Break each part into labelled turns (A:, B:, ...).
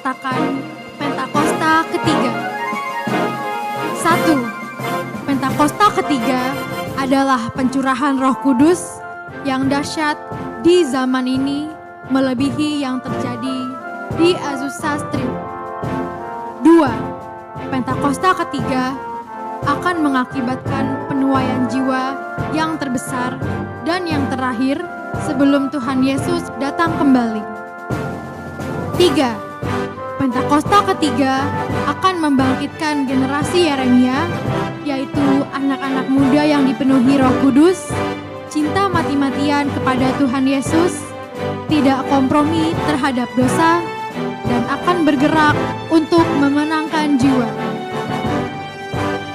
A: memperkatakan Pentakosta ketiga. 1. Pentakosta ketiga adalah pencurahan Roh Kudus yang dahsyat di zaman ini melebihi yang terjadi di Azusa Street. 2. Pentakosta ketiga akan mengakibatkan penuaian jiwa yang terbesar dan yang terakhir sebelum Tuhan Yesus datang kembali. 3. Pentakosta ketiga akan membangkitkan generasi Yeremia, yaitu anak-anak muda yang dipenuhi Roh Kudus, cinta mati-matian kepada Tuhan Yesus, tidak kompromi terhadap dosa, dan akan bergerak untuk memenangkan jiwa.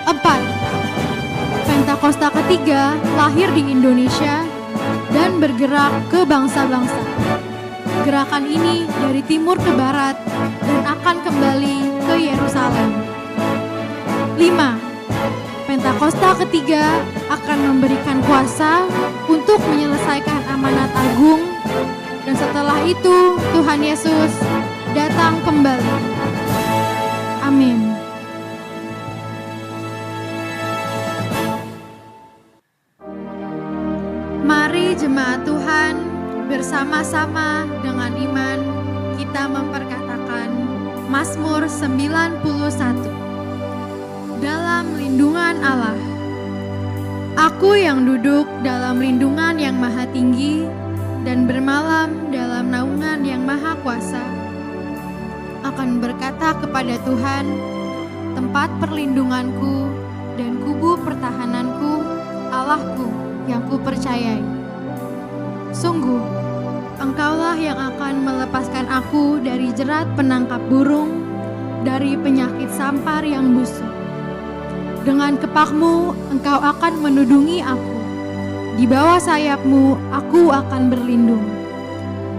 A: 4. Pentakosta ketiga lahir di Indonesia dan bergerak ke bangsa-bangsa. Gerakan ini dari timur ke barat dan akan kembali ke Yerusalem. 5. Pentakosta ketiga akan memberikan kuasa untuk menyelesaikan amanat agung, dan setelah itu Tuhan Yesus datang kembali. Amin. Mari jemaat Tuhan, bersama-sama dengan iman kita memperkatakan Mazmur 91. Dalam lindungan Allah. Aku yang duduk dalam lindungan yang maha tinggi dan bermalam dalam naungan yang maha kuasa, akan berkata kepada Tuhan, tempat perlindunganku dan kubu pertahananku, Allahku yang kupercayai. Sungguh, Engkaulah yang akan melepaskan aku dari jerat penangkap burung, dari penyakit sampar yang busuk. Dengan kepakmu Engkau akan menudungi aku. Di bawah sayapmu aku akan berlindung.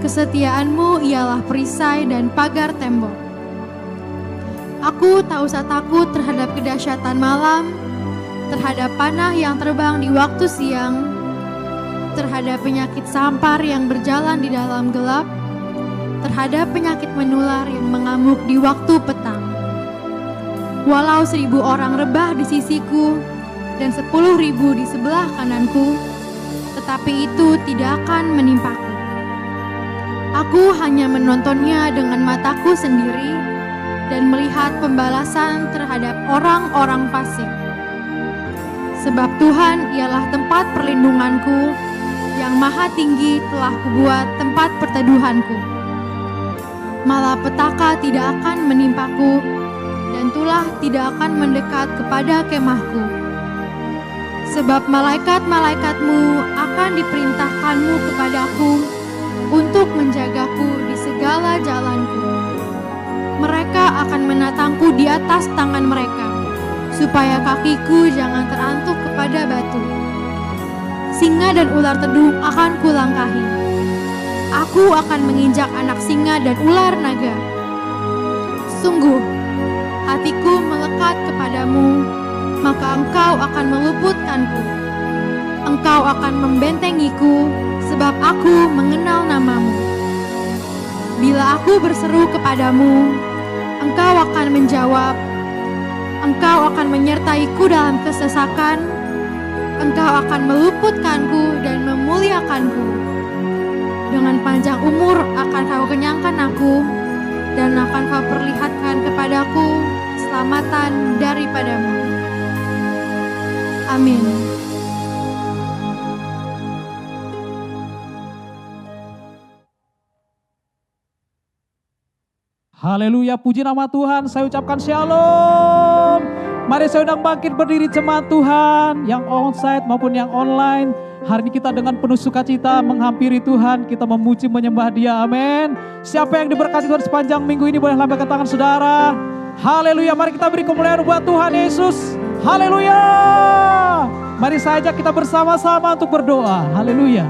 A: Kesetiaanmu ialah perisai dan pagar tembok. Aku tak usah takut terhadap kedahsyatan malam, terhadap panah yang terbang di waktu siang, terhadap penyakit sampar yang berjalan di dalam gelap, terhadap penyakit menular yang mengamuk di waktu petang. Walau 1.000 orang rebah di sisiku dan 10.000 di sebelah kananku, tetapi itu tidak akan menimpaku. Aku hanya menontonnya dengan mataku sendiri dan melihat pembalasan terhadap orang-orang fasik. Sebab Tuhan ialah tempat perlindunganku, yang maha tinggi telah kubuat tempat perteduhanku. Malapetaka tidak akan menimpaku, dan tulah tidak akan mendekat kepada kemahku. Sebab malaikat-malaikatmu akan diperintahkanmu kepadaku untuk menjagaku di segala jalanku. Mereka akan menatangku di atas tangan mereka, supaya kakiku jangan terantuk kepada batu. Singa dan ular tedung akan kulangkahi. Aku akan menginjak anak singa dan ular naga. Sungguh, hatiku melekat kepadamu, maka Engkau akan meluputkanku. Engkau akan membentengiku, sebab aku mengenal namamu. Bila aku berseru kepadamu, Engkau akan menjawab. Engkau akan menyertaiku dalam kesesakan. Engkau akan meluputkanku dan memuliakanku. Dengan panjang umur akan kau kenyangkan aku, dan akan kau perlihatkan kepadaku keselamatan daripadamu. Amin.
B: Haleluya, puji nama Tuhan. Saya ucapkan shalom. Mari saya undang bangkit berdiri jemaat Tuhan yang onsite maupun yang online. Hari ini kita dengan penuh sukacita menghampiri Tuhan, kita memuji menyembah Dia. Amin. Siapa yang diberkati Tuhan sepanjang minggu ini boleh lambaikan tangan saudara. Haleluya, mari kita beri kemuliaan buat Tuhan Yesus. Haleluya. Mari saja kita bersama-sama untuk berdoa. Haleluya.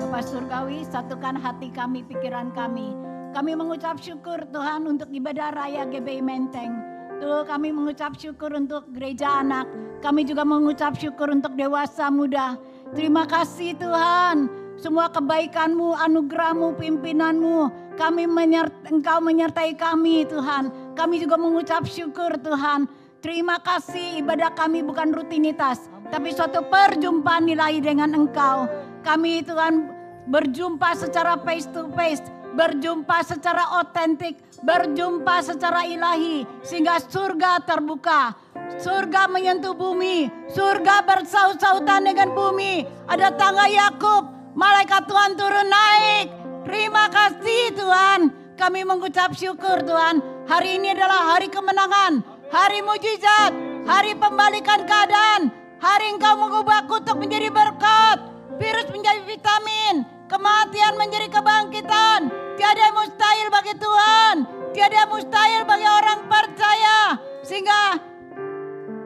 C: Bapa Surgawi, satukan hati kami, pikiran kami. Kami mengucap syukur Tuhan untuk ibadah raya GBI Menteng. Tuh, kami mengucap syukur untuk gereja anak. Kami juga mengucap syukur untuk dewasa muda. Terima kasih Tuhan. semua kebaikan-Mu, anugerah-Mu, pimpinanmu. Engkau menyertai kami Tuhan. Kami juga mengucap syukur Tuhan. Terima kasih, ibadah kami bukan rutinitas, tapi suatu perjumpaan ilahi dengan Engkau. Kami Tuhan berjumpa secara face to face, berjumpa secara otentik, berjumpa secara ilahi, sehingga surga terbuka. Surga menyentuh bumi, surga bersaut-sautan dengan bumi. Ada tangga Yakub, malaikat Tuhan turun naik. Terima kasih Tuhan, kami mengucap syukur Tuhan. Hari ini adalah hari kemenangan, hari mujizat, hari pembalikan keadaan. Hari Engkau mengubah kutuk menjadi berkat, virus menjadi vitamin, kematian menjadi kebangkitan. Tiada yang mustahil bagi Tuhan, tiada yang mustahil bagi orang percaya. Sehingga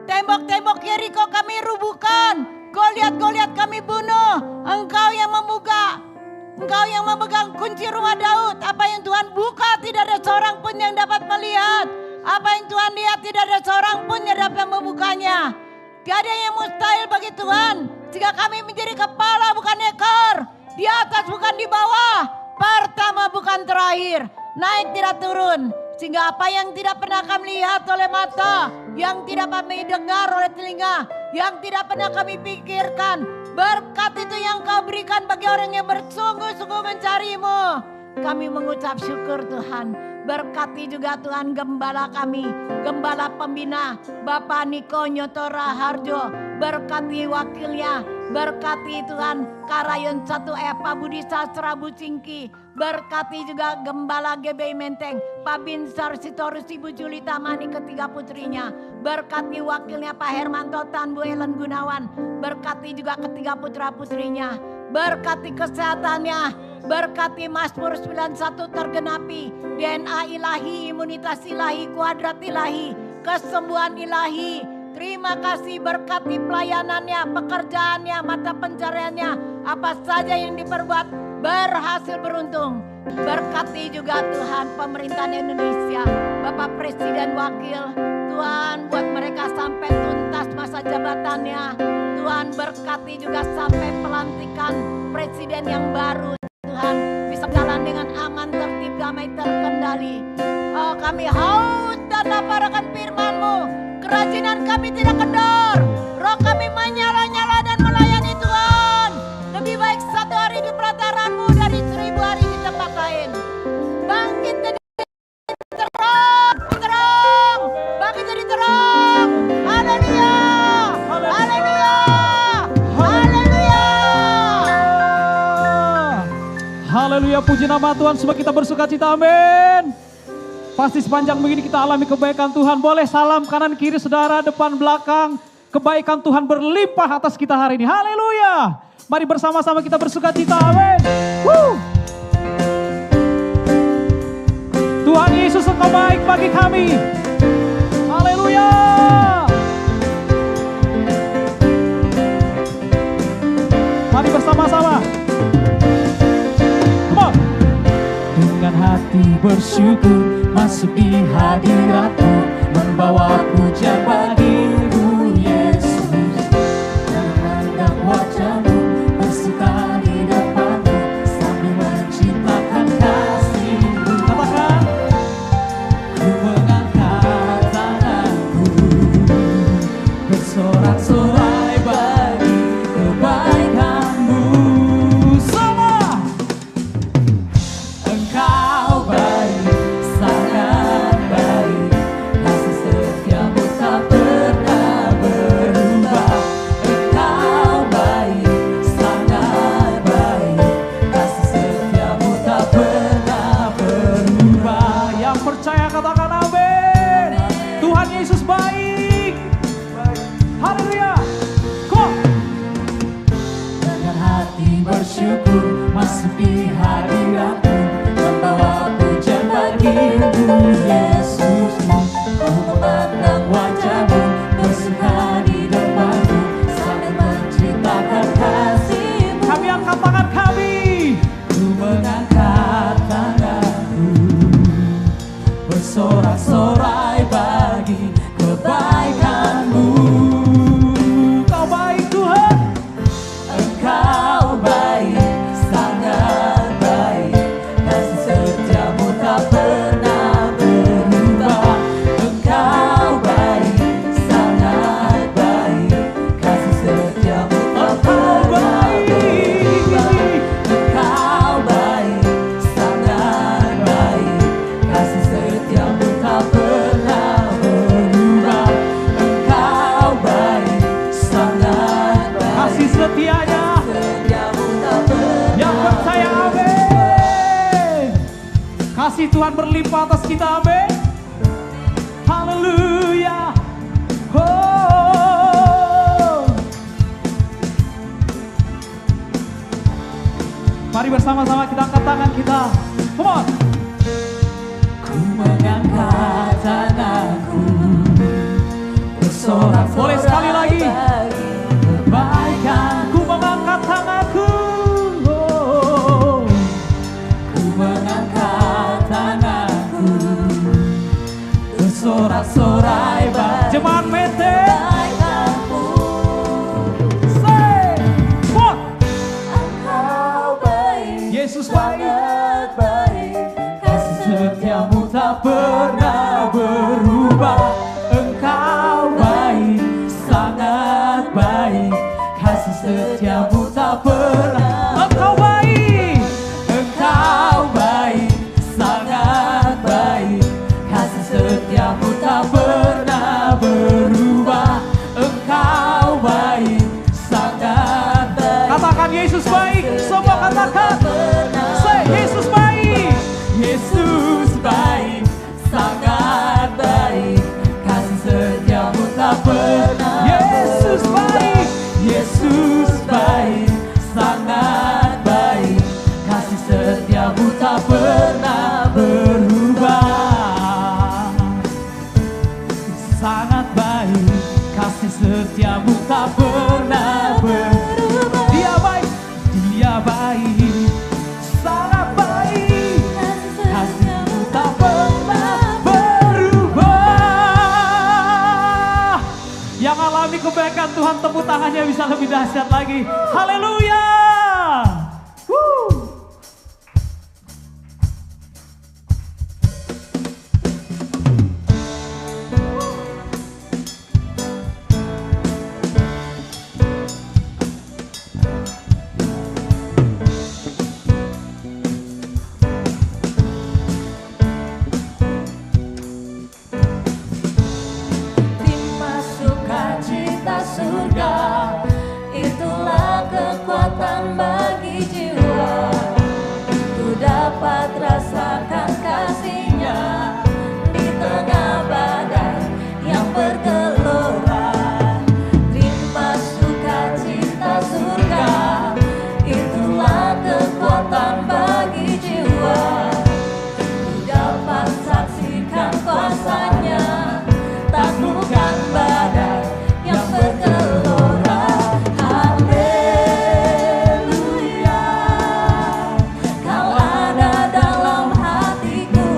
C: tembok-tembok Yeriko kami rubuhkan, Goliat-Goliat kami bunuh. Engkau yang membuka, Engkau yang memegang kunci rumah Daud. Apa yang Tuhan buka tidak ada seorang pun yang dapat melihat. Apa yang Tuhan lihat tidak ada seorang pun yang dapat membukanya. Tiada yang mustahil bagi Tuhan. Jika kami menjadi kepala bukan ekor, di atas bukan di bawah, pertama bukan terakhir, naik tidak turun. Sehingga apa yang tidak pernah kami lihat oleh mata, yang tidak kami dengar oleh telinga, yang tidak pernah kami pikirkan, berkat itu yang Kau berikan bagi orang yang bersungguh-sungguh mencari-Mu. Kami mengucap syukur Tuhan. Berkati juga Tuhan gembala kami, gembala pembina Bapak Niko Nyotora Harjo. Berkati wakilnya, berkati Tuhan Karayon 1F Pak Budi Sastra Bucingki. Berkati juga gembala GBI Menteng Pak Binsar Sitorus Ibu Julita Mani ketiga putrinya. Berkati wakilnya Pak Hermanto Tan Bu Ellen Gunawan. Berkati juga ketiga putra putrinya. Berkati kesehatannya. Berkati Mazmur 91 tergenapi, DNA ilahi, imunitas ilahi, kuadrat ilahi, kesembuhan ilahi. Terima kasih, berkati pelayanannya, pekerjaannya, mata pencariannya, apa saja yang diperbuat berhasil beruntung. Berkati juga Tuhan pemerintahan Indonesia, Bapak Presiden Wakil, Tuhan buat mereka sampai tuntas masa jabatannya. Tuhan berkati juga sampai pelantikan Presiden yang baru. Tuhan bisa jalan dengan aman, tertib, damai, terkendali. Oh, kami haus dan lapar akan firman-Mu. Kerajinan kami tidak kendor. Roh kami menyala-nyala dan melayani Tuhan. Lebih baik satu hari di pelataran-Mu dari 1000 hari di tempat lain. Bangkit jadi terang, terang. Bangkit jadi terang. Haleluya. Haleluya.
B: Haleluya, puji nama Tuhan, semua kita bersuka cita, amin. Pasti sepanjang begini kita alami kebaikan Tuhan. Boleh salam kanan kiri saudara, depan belakang. Kebaikan Tuhan berlimpah atas kita hari ini, haleluya. Mari bersama-sama kita bersuka cita, amin. Tuhan Yesus Engkau baik bagi kami, haleluya. Mari bersama-sama. Dengan hati bersyukur masuk di hadirat-Mu, membawa pujian bagi-Mu Yesus. Menghadap wajah-Mu, bersuka di depan-Mu, sambil menciptakan kasih-Mu. Katakan, ku mengangkat tanganku, bersorak-sorai bagi kebaikan-Mu. Bersyukur masuk di hadirat-Mu, membawa pujian bagi-Mu Yesus. Ku memandang wajah-Mu, bersuka di depan-Mu, sambil menciptakan kasih-Mu. Kami angkat tangan kami, ku mengangkat tanganku, bersorak-sorai bagi kebaikan-Mu. Kau baik Tuhan, Engkau baik, Tuhan berlimpah atas kita, amin. Haleluya. Oh. Mari bersama-sama kita angkat tangan kita. Come on.
D: Ku mengangkat tanganku, bersorak-sorai.
B: Boleh sekali lagi.
D: bagi kebaikan.
B: Ku mengangkat tanganku. Oh.
D: Ku mengangkat tanganku, bersorak-sorai bagi
B: Jemaat PT.
D: kebaikanmu.
B: Say. Come on.
D: Engkau baik,
B: Yesus baik.
D: sangat baik, kasih setiamu tak pernah berubah. Engkau baik, sangat baik, kasih setiamu tak pernah.
B: Engkau baik.
D: Engkau baik, sangat baik, kasih setiamu tak pernah berubah. Engkau baik, sangat baik.
B: Katakan Yesus baik. Semua katakan. Say Yesus baik.
D: Yesus baik, sangat baik, kasih setiamu tak pernah.
B: Yesus baik.
D: Yesus baik, sangat baik, kasih setiamu tak pernah berubah.
B: Sangat baik. Kasih setiamu tak pernah berubah. Dia baik. Dia baik. Sangat baik. Kasih-Mu tak pernah berubah. Yang alami kebaikan Tuhan, tepuk tangannya bisa lebih dahsyat lagi. Haleluya. Woo.
D: Terima sukacita surga, itulah kekuatan bagi jiwa. Ku dapat rasakan kasih-Nya di tengah badai yang bergelora. Terima sukacita surga, itulah kekuatan bagi jiwa. Ku dapat saksikan kuasa-Nya, taklukkan badai yang bergelora. Haleluya, Kau ada dalam hatiku,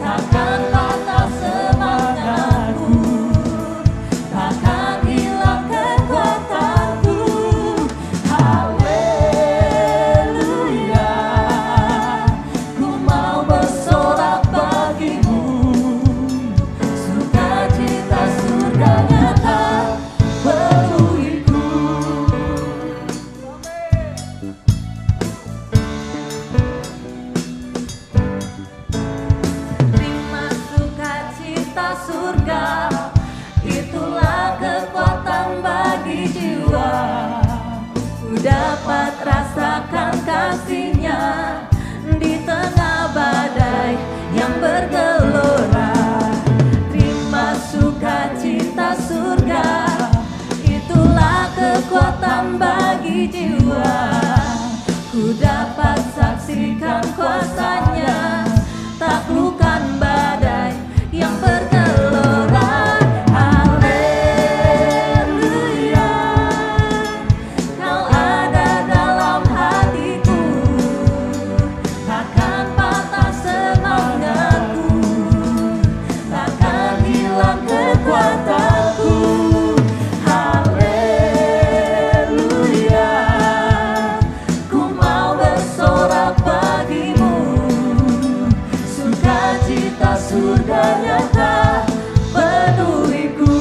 D: takkan patah semangatku, takkan hilang kekuatanku. Haleluya, ku mau bersorak bagimu, sukacita surga nyata penuhiku. Terima sukacita surga, itulah kekuatan bagi jiwa. Ku dapat rasakan kasih-Nya di tengah badai yang bergelora. Terima sukacita surga, itulah kekuatan bagi jiwa. Ku dapat saksikan kuasa-Nya, taklukkan badai yang bergelora. Haleluya, Kau ada dalam hatiku, takkan patah semangatku, takkan hilang kekuatanku. Haleluya, ku mau bersorak bagimu, sukacita surga nyata penuhiku.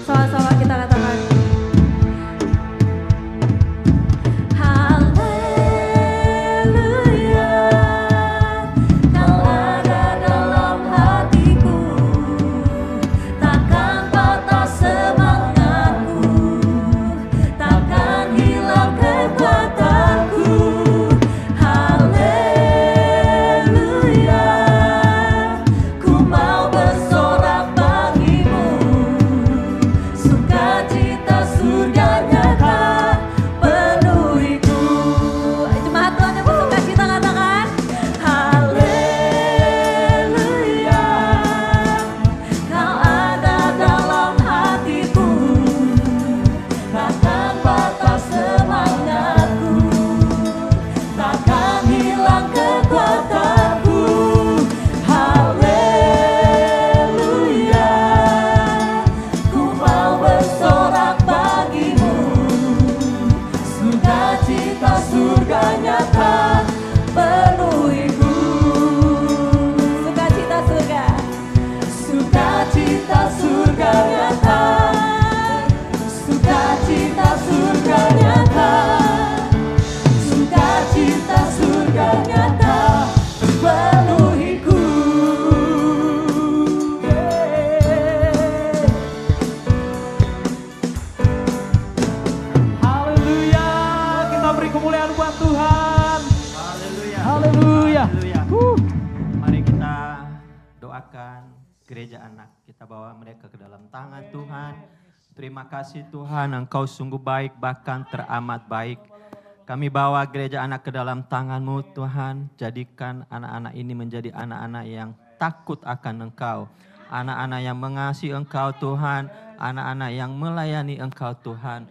D: Sama-sama kita katakan. Haleluya, Kau
E: akan gereja anak. Kita bawa mereka ke dalam tangan Tuhan. Terima kasih Tuhan, Engkau sungguh baik, bahkan teramat baik. Kami bawa gereja anak ke dalam tangan-Mu Tuhan. Jadikan anak-anak ini menjadi anak-anak yang takut akan Engkau. Anak-anak yang mengasihi Engkau Tuhan. Anak-anak yang melayani Engkau Tuhan.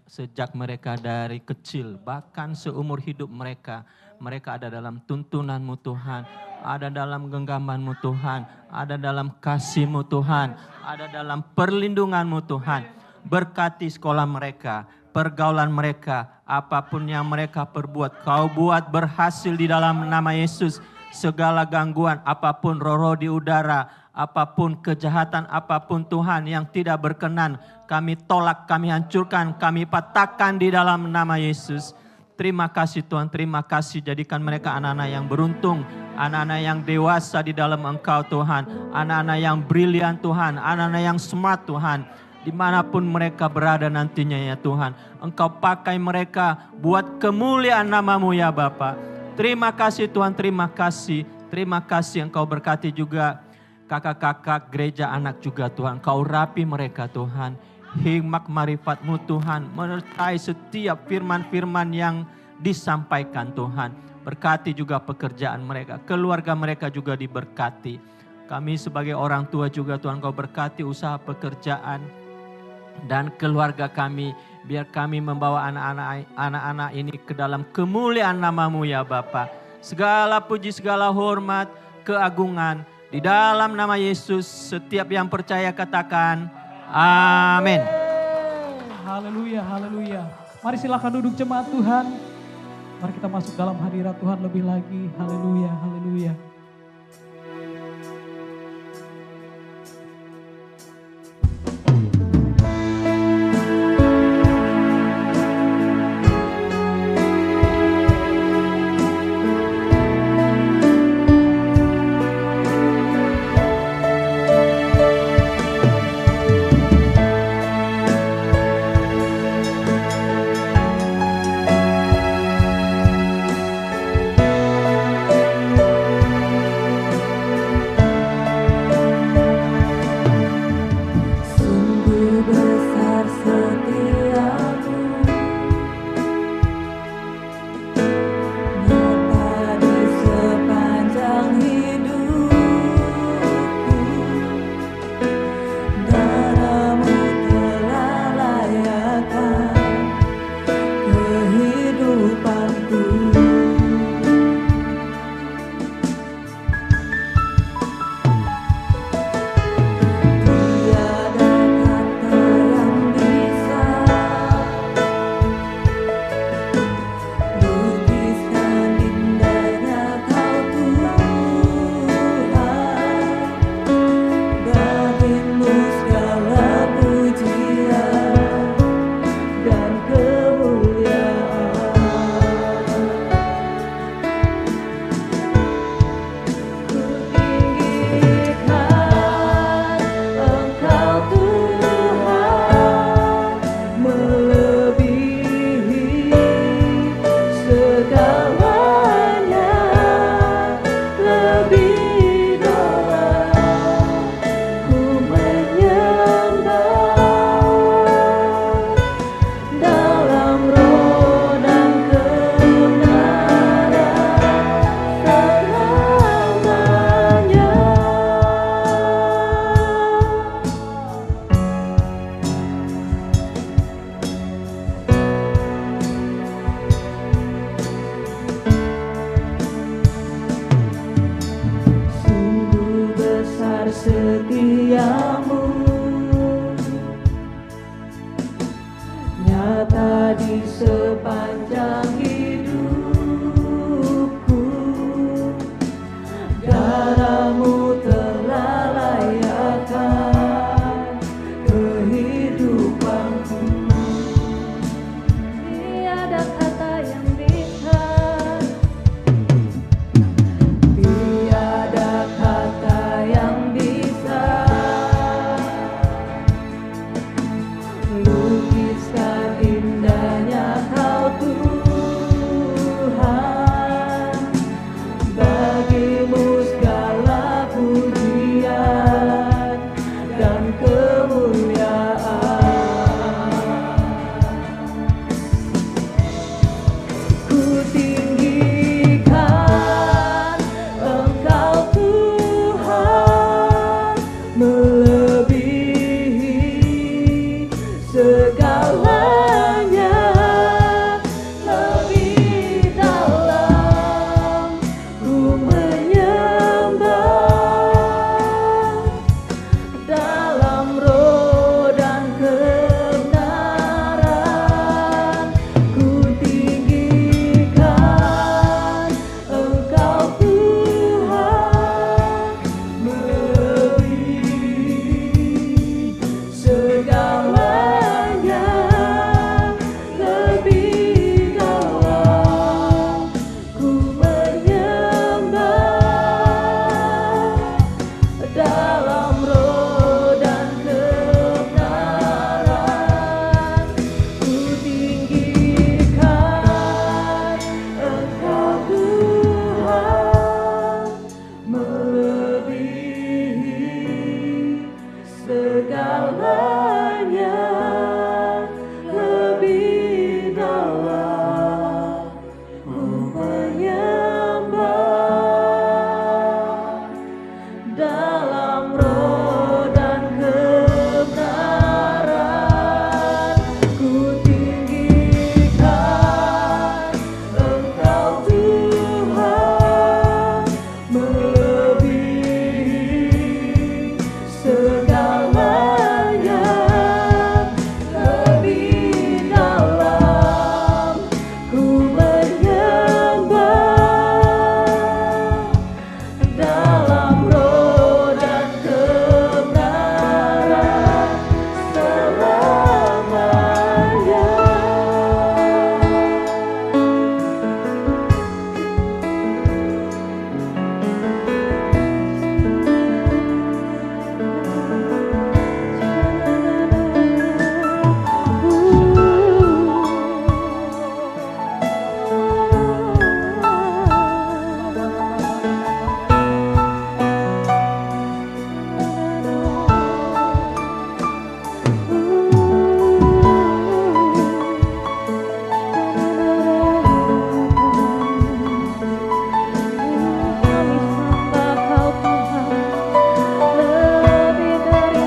E: Sejak mereka dari kecil, bahkan seumur hidup mereka. Mereka ada dalam tuntunan-Mu Tuhan. Ada dalam genggaman-Mu Tuhan. Ada dalam kasih-Mu Tuhan. Ada dalam perlindungan-Mu Tuhan. Berkati sekolah mereka, pergaulan mereka, apapun yang mereka perbuat, Kau buat berhasil di dalam nama Yesus. Segala gangguan, apapun roh-roh di udara, apapun kejahatan, apapun Tuhan yang tidak berkenan, kami tolak, kami hancurkan, kami patahkan di dalam nama Yesus. Terima kasih Tuhan, terima kasih. Jadikan mereka anak-anak yang beruntung, anak-anak yang dewasa di dalam Engkau Tuhan, anak-anak yang brilian Tuhan, anak-anak yang smart Tuhan. Dimanapun mereka berada nantinya ya Tuhan, Engkau pakai mereka buat kemuliaan nama-Mu ya Bapa. Terima kasih Tuhan, terima kasih. Terima kasih Engkau berkati juga kakak-kakak gereja anak juga Tuhan. Engkau rapi mereka Tuhan. Hikmat marifat-Mu Tuhan, menyertai setiap firman-firman yang disampaikan Tuhan. Berkati juga pekerjaan mereka, keluarga mereka juga diberkati. Kami sebagai orang tua juga Tuhan, Kau berkati usaha pekerjaan dan keluarga kami. Biar kami membawa anak-anak ini ke dalam kemuliaan nama-Mu ya Bapa. Segala puji, segala hormat, keagungan di dalam nama Yesus. Setiap yang percaya katakan amin.
B: Haleluya, haleluya. Mari silakan duduk jemaat Tuhan. Mari kita masuk dalam hadirat Tuhan lebih lagi. Haleluya, haleluya.
D: setiamu nyata di sepanjang hidupku. Darahmu telah layakkan kehidupanku. Tiada kata yang bisa, tiada kata yang bisa dalam roh dan kebenaran. Ku tinggikan Engkau Tuhan, melebihi segalanya, lebih dalam ku menyembah dalam roh dan kebenaran selamanya. Kami sembah Kau Tuhan, lebih dari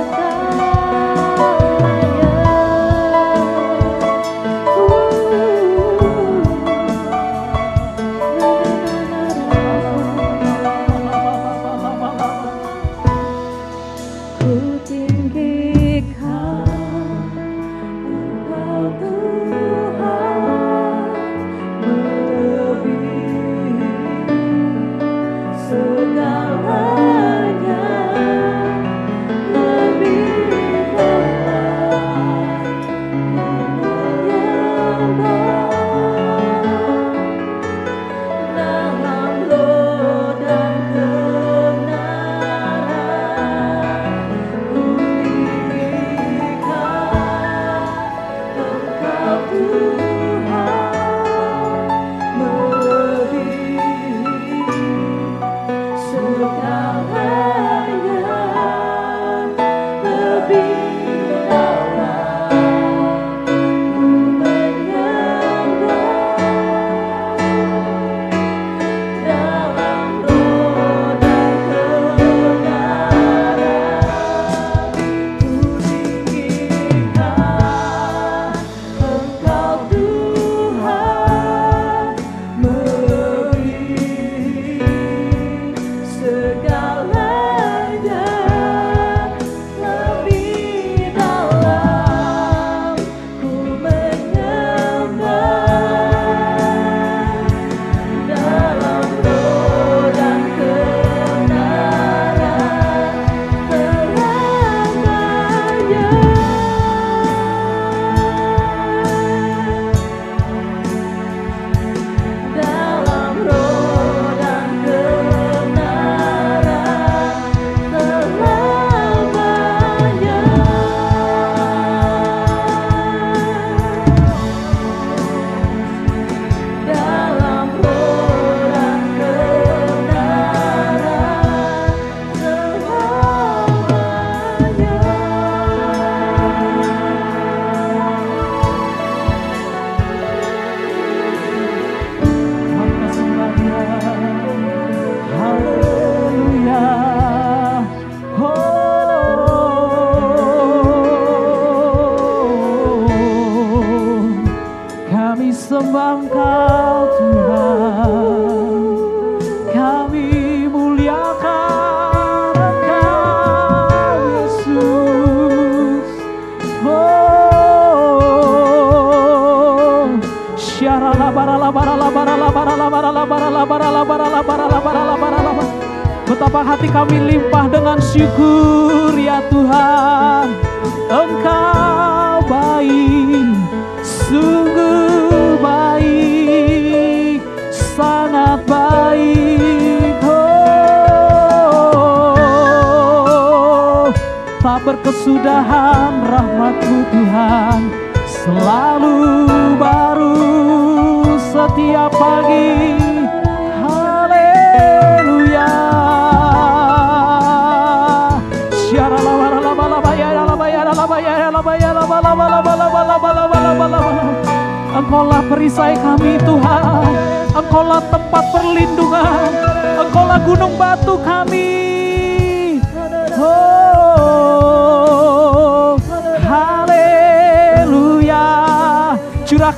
D: ku tinggikan Engkau Tuhan, melebihi segalanya, lebih dalam menyembah dalam roh dan kebenaran. Ku tinggikan Engkau Tuhan, melebihi segalanya, lebih dalam ku menyembah dalam roh dan kebenaran. Ku tinggikan Engkau Tuhan, melebihi segalanya, lebih dalam ku menyembah dalam roh dan kebenaran selamanya. Dalam roh dan kebenaran selamanya. Dalam roh dan kebenaran
B: Haleluya. Kami sembah Engkau Tuhan, kami muliakan Engkau Yesus. Betapa hati kami limpah dengan syukur ya Tuhan. Engkau baik, sungguh baik, sangat baik. Tak berkesudahan rahmat-Mu Tuhan, selalu baru setiap pagi. Haleluya. Engkaulah perisai kami Tuhan, Engkaulah tempat perlindungan, Engkaulah gunung batu kami.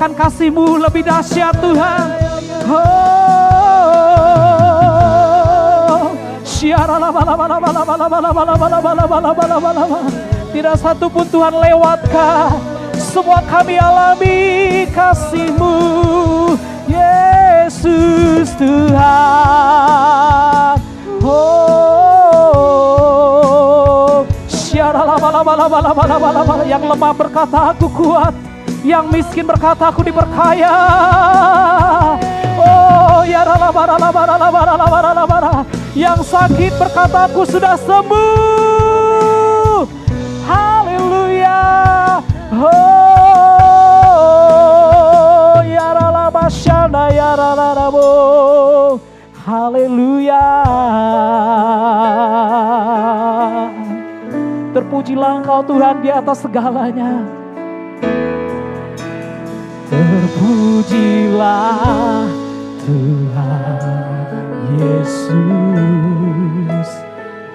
B: katakan kasih-Mu lebih dahsyat Tuhan. Tidak satu pun Tuhan lewatkan. Semua kami alami kasih-Mu, Yesus Tuhan. Yang lemah berkata aku kuat, yang miskin berkata aku diperkaya. Yang sakit berkata aku sudah sembuh. Haleluya. Haleluya. Terpujilah Engkau Tuhan di atas segalanya. Terpujilah Tuhan Yesus,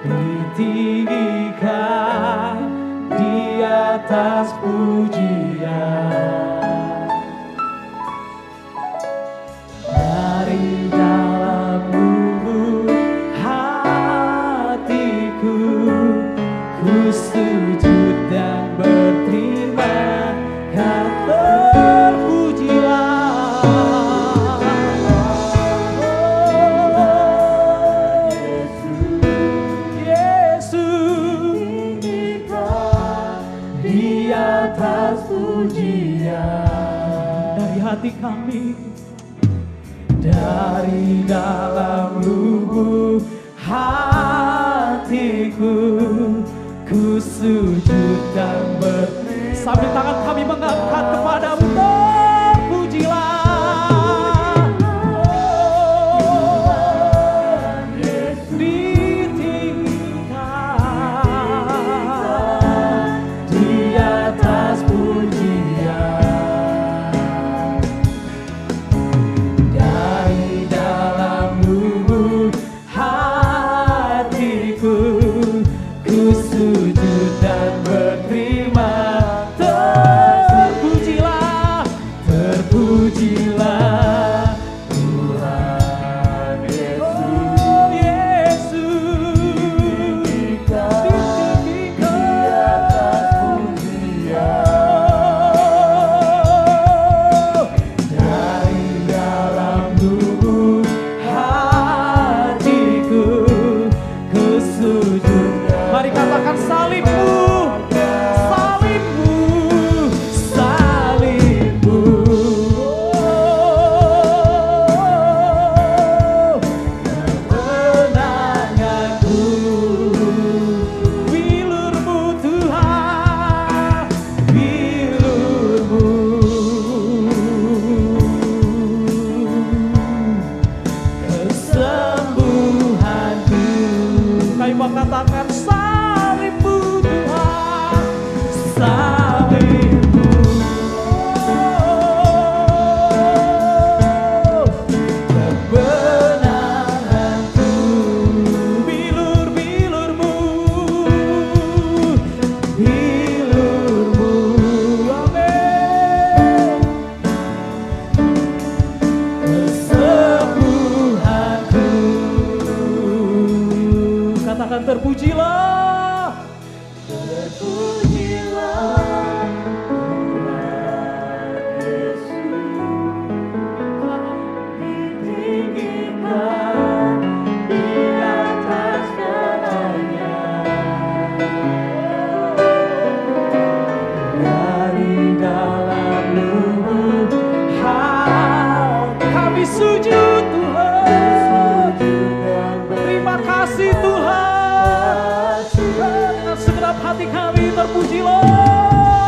B: ditinggikan di atas pujian. Dari dalam lubuk hatiku, ku sujud dan berterima kasih. Hati kami, dari dalam lubuk hatiku, ku sujud dan berterima. Sambil tangan kami mengangkat kepadamu, terpujilah. Ditinggikan di atas pujian. Katakan salibmu Tuhan, salibmu. Kebenaranku, bilur-bilurmu, bilurmu, amin. Kesembuhanku, katakan terpujilah, terpujilah Tuhan Yesus, ditinggikan di atas segalanya. Dari dalam lubuk hati kami sujud Tuhan, terima kasih Tuhan. Dengan segenap hati kami terpujilah.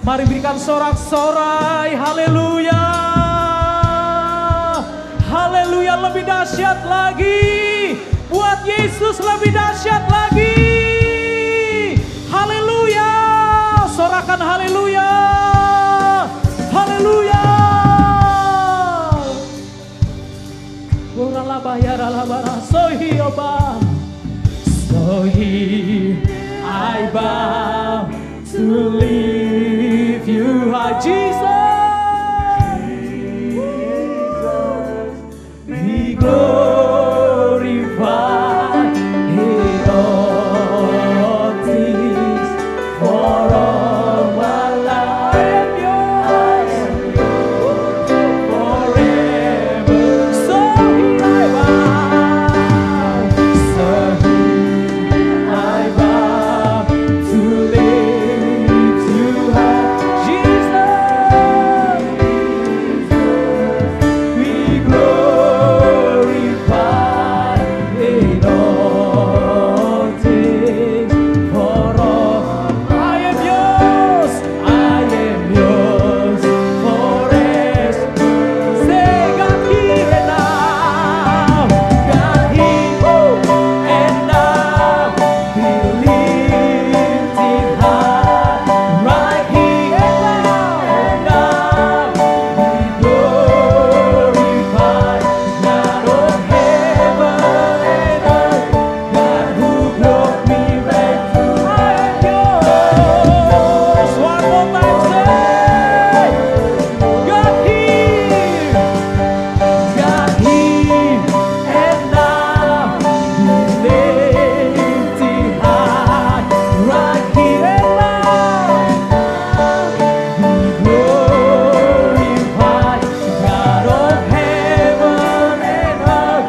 B: Mari berikan sorak-sorai, haleluya. Haleluya, lebih dahsyat lagi. Buat Yesus lebih dahsyat lagi. Haleluya. Sorakan haleluya. Haleluya. Ora bayar alabara sohi oba. So here I bow to lift you high, Jesus. Be glorified in all things for all my life. I am yours forever. So here I bow. So here I bow to lift you high, Jesus. Be glorified in all things for all. I am yours forever. Say God here and now, God here and now, be lifted high, right here and now, be glorified, God of heaven and earth, God who brought me back to life. Yours. One more time, say, God here and now, be lifted high, right here and now, be glorified, God of heaven and earth,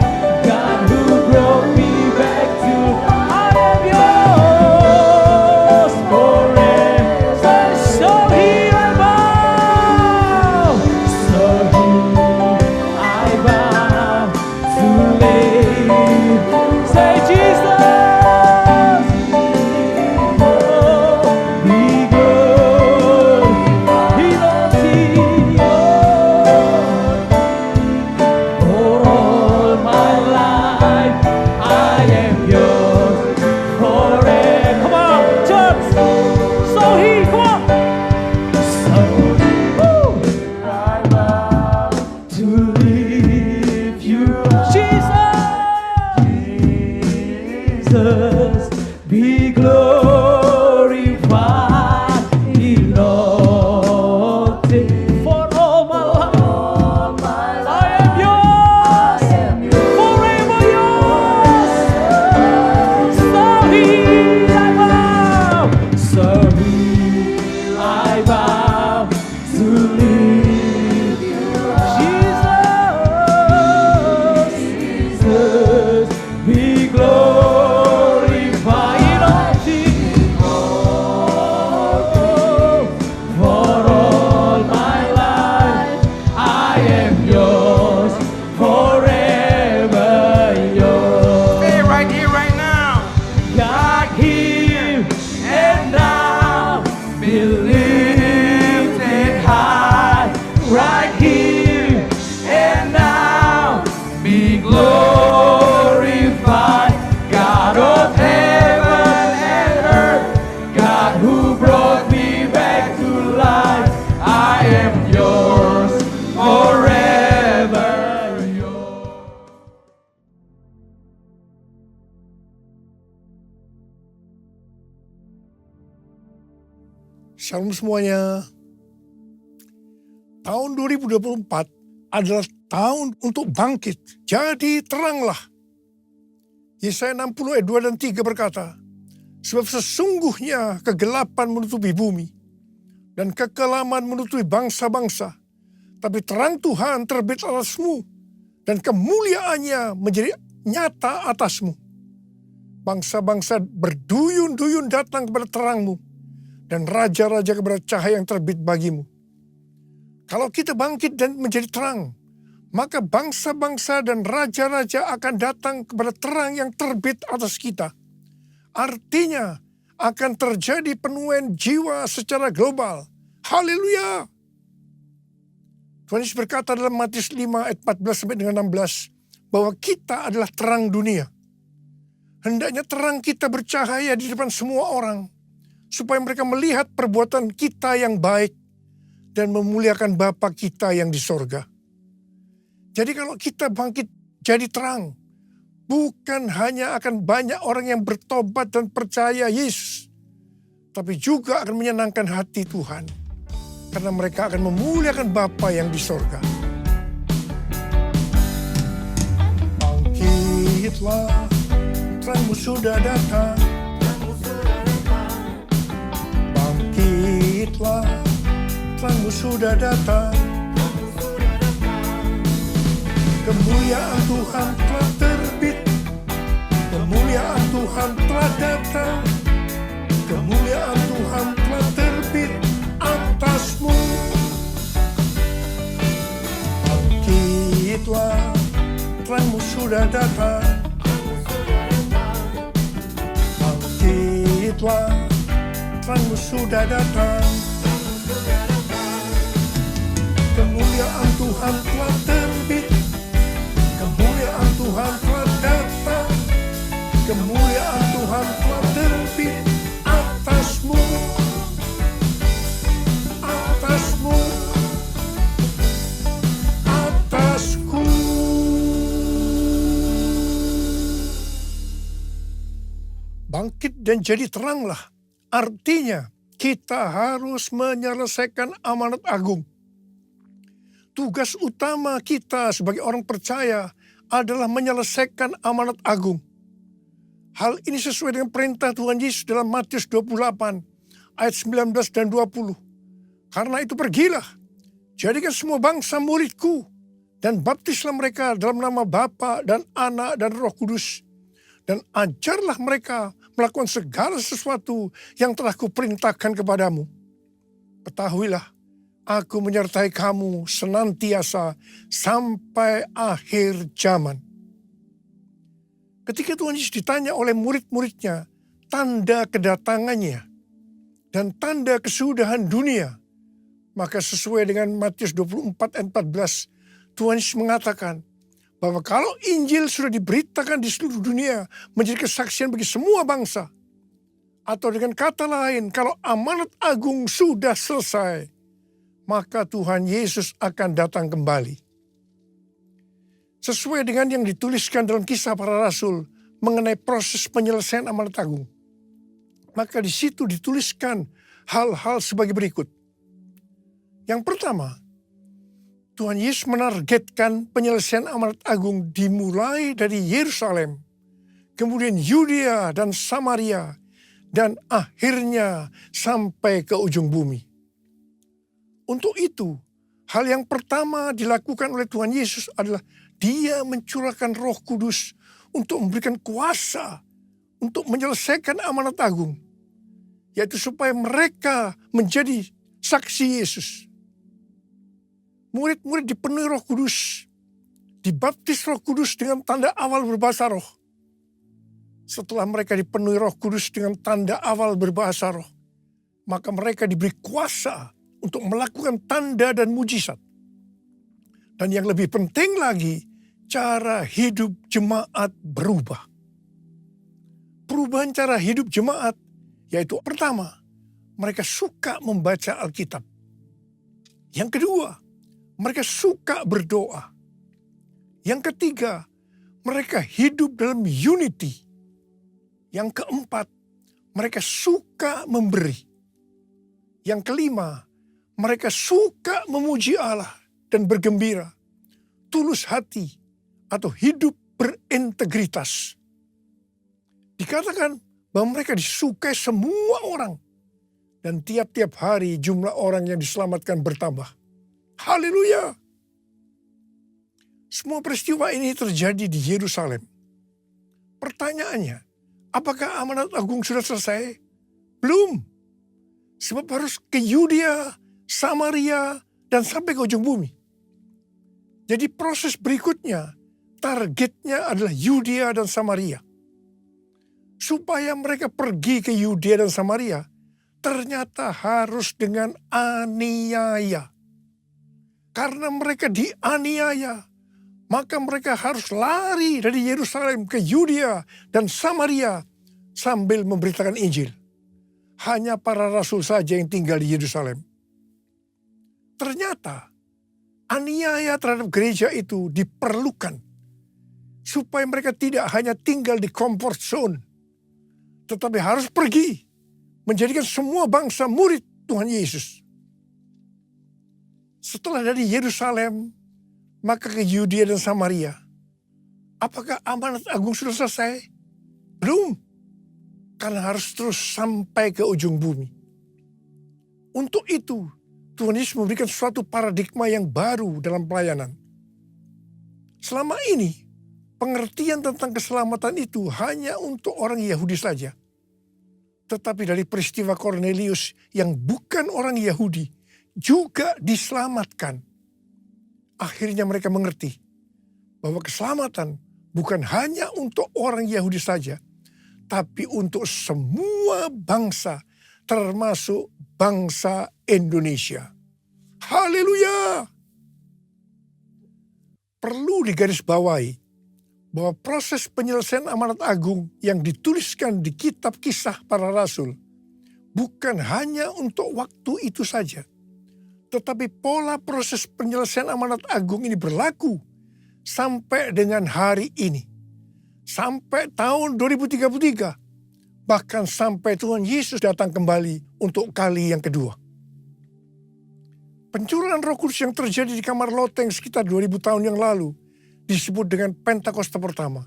B: God who brought me back to I am yours forever. So here I bow, so here I bow to live. Say Jesus, be glorified for all my life. I am yours forever. Come on, church. So here, come on. So I bow to lift you up. Jesus, be glorified in all things for all my life. I am yours, forever yours. So here I bow, so here I bow to lift you up. Jesus, be glorified in all things for all my life. I am yours forever yours.
F: Say it right here, right now.
B: God here and now, be lifted high, right here and now, be glorified, God of heaven and earth, God who brought me back to life. I am yours forever yours.
G: Shalom semuanya. Tahun 2024 adalah tahun untuk bangkit. Jadi teranglah. Yesaya 60 ayat 2 dan 3 berkata, sebab sesungguhnya kegelapan menutupi bumi dan kekelaman menutupi bangsa-bangsa. Tapi terang Tuhan terbit atasmu dan kemuliaannya menjadi nyata atasmu. Bangsa-bangsa berduyun-duyun datang kepada terangmu dan raja-raja kepada cahaya yang terbit bagimu. Kalau kita bangkit dan menjadi terang, maka bangsa-bangsa dan raja-raja akan datang kepada terang yang terbit atas kita. Artinya akan terjadi penuaian jiwa secara global Haleluya. Tuhan Yesus berkata dalam Matius 5 ayat 14 sampai dengan 16 bahwa kita adalah terang dunia. Hendaknya terang kita bercahaya di depan semua orang supaya mereka melihat perbuatan kita yang baik dan memuliakan Bapa kita yang di sorga. Jadi kalau kita bangkit jadi terang, bukan hanya akan banyak orang yang bertobat dan percaya Yesus, tapi juga akan menyenangkan hati Tuhan. Karena mereka akan memuliakan Bapa yang di sorga. Bangkitlah, terangmu sudah datang. Bangkitlah, terangmu sudah datang. Kemuliaan Tuhan telah terbit. Kemuliaan Tuhan telah datang. Kemuliaan Tuhan telah terbit atasmu. Bangkitlah, terangmu sudah datang. Bangkitlah, terangmu sudah datang. Kemuliaan Tuhan telah terbit. Kemuliaan Tuhan telah datang. Kemuliaan Tuhan telah terbit atasmu. Atasmu. Atasku. Bangkit dan jadi teranglah. Artinya kita harus menyelesaikan amanat agung. Tugas utama kita sebagai orang percaya adalah menyelesaikan amanat agung. Hal ini sesuai dengan perintah Tuhan Yesus dalam Matius 28 ayat 19 dan 20. Karena itu pergilah, jadikan semua bangsa muridku dan baptislah mereka dalam nama Bapa dan Anak dan Roh Kudus. Dan ajarlah mereka melakukan segala sesuatu yang telah kuperintahkan kepadamu. Ketahuilah, aku menyertai kamu senantiasa sampai akhir zaman. Ketika Tuhan Yesus ditanya oleh murid-muridnya tanda kedatangannya dan tanda kesudahan dunia, maka sesuai dengan Matius 24 ayat 14, Tuhan Yesus mengatakan bahwa kalau Injil sudah diberitakan di seluruh dunia menjadi kesaksian bagi semua bangsa, atau dengan kata lain, kalau amanat agung sudah selesai, maka Tuhan Yesus akan datang kembali. Sesuai dengan yang dituliskan dalam Kisah Para Rasul mengenai proses penyelesaian amanat agung, maka di situ dituliskan hal-hal sebagai berikut. Yang pertama, Tuhan Yesus menargetkan penyelesaian amanat agung dimulai dari Yerusalem, kemudian Yudea dan Samaria, dan akhirnya sampai ke ujung bumi. Untuk itu, hal yang pertama dilakukan oleh Tuhan Yesus adalah Dia mencurahkan Roh Kudus untuk memberikan kuasa untuk menyelesaikan amanat agung, yaitu supaya mereka menjadi saksi Yesus. Murid-murid dipenuhi Roh Kudus, dibaptis Roh Kudus dengan tanda awal berbahasa roh. Setelah mereka dipenuhi Roh Kudus dengan tanda awal berbahasa roh, maka mereka diberi kuasa untuk melakukan tanda dan mujizat. Dan yang lebih penting lagi, cara hidup jemaat berubah. Perubahan cara hidup jemaat, yaitu pertama, mereka suka membaca Alkitab. Yang kedua, mereka suka berdoa. Yang ketiga, mereka hidup dalam unity. Yang keempat, mereka suka memberi. Yang kelima, mereka suka memuji Allah dan bergembira, tulus hati, atau hidup berintegritas. Dikatakan bahwa mereka disukai semua orang, dan tiap-tiap hari jumlah orang yang diselamatkan bertambah. Haleluya! Semua peristiwa ini terjadi di Yerusalem. Pertanyaannya, apakah amanat agung sudah selesai? Belum. Sebab harus ke Yudea, Samaria, dan sampai ke ujung bumi. Jadi proses berikutnya, targetnya adalah Yudea dan Samaria. Supaya mereka pergi ke Yudea dan Samaria, ternyata harus dengan aniaya. Karena mereka dianiaya, maka mereka harus lari dari Yerusalem ke Yudea dan Samaria sambil memberitakan Injil. Hanya para rasul saja yang tinggal di Yerusalem. Ternyata aniaya terhadap gereja itu diperlukan supaya mereka tidak hanya tinggal di comfort zone, tetapi harus pergi menjadikan semua bangsa murid Tuhan Yesus. Setelah dari Yerusalem, maka ke Yudea dan Samaria. Apakah amanat agung sudah selesai? Belum. Karena harus terus sampai ke ujung bumi. Untuk itu, Tuhan Yesus memberikan suatu paradigma yang baru dalam pelayanan. Selama ini, pengertian tentang keselamatan itu hanya untuk orang Yahudi saja. Tetapi dari peristiwa Kornelius yang bukan orang Yahudi juga diselamatkan. Akhirnya mereka mengerti bahwa keselamatan bukan hanya untuk orang Yahudi saja, tapi untuk semua bangsa, termasuk bangsa Indonesia. Haleluya! Perlu digarisbawahi bahwa proses penyelesaian amanat agung yang dituliskan di kitab Kisah Para Rasul bukan hanya untuk waktu itu saja, tetapi pola proses penyelesaian amanat agung ini berlaku sampai dengan hari ini. Sampai tahun 2033. Bahkan sampai Tuhan Yesus datang kembali untuk kali yang kedua. Pencurahan Roh Kudus yang terjadi di kamar loteng sekitar 2000 tahun yang lalu disebut dengan Pentakosta pertama.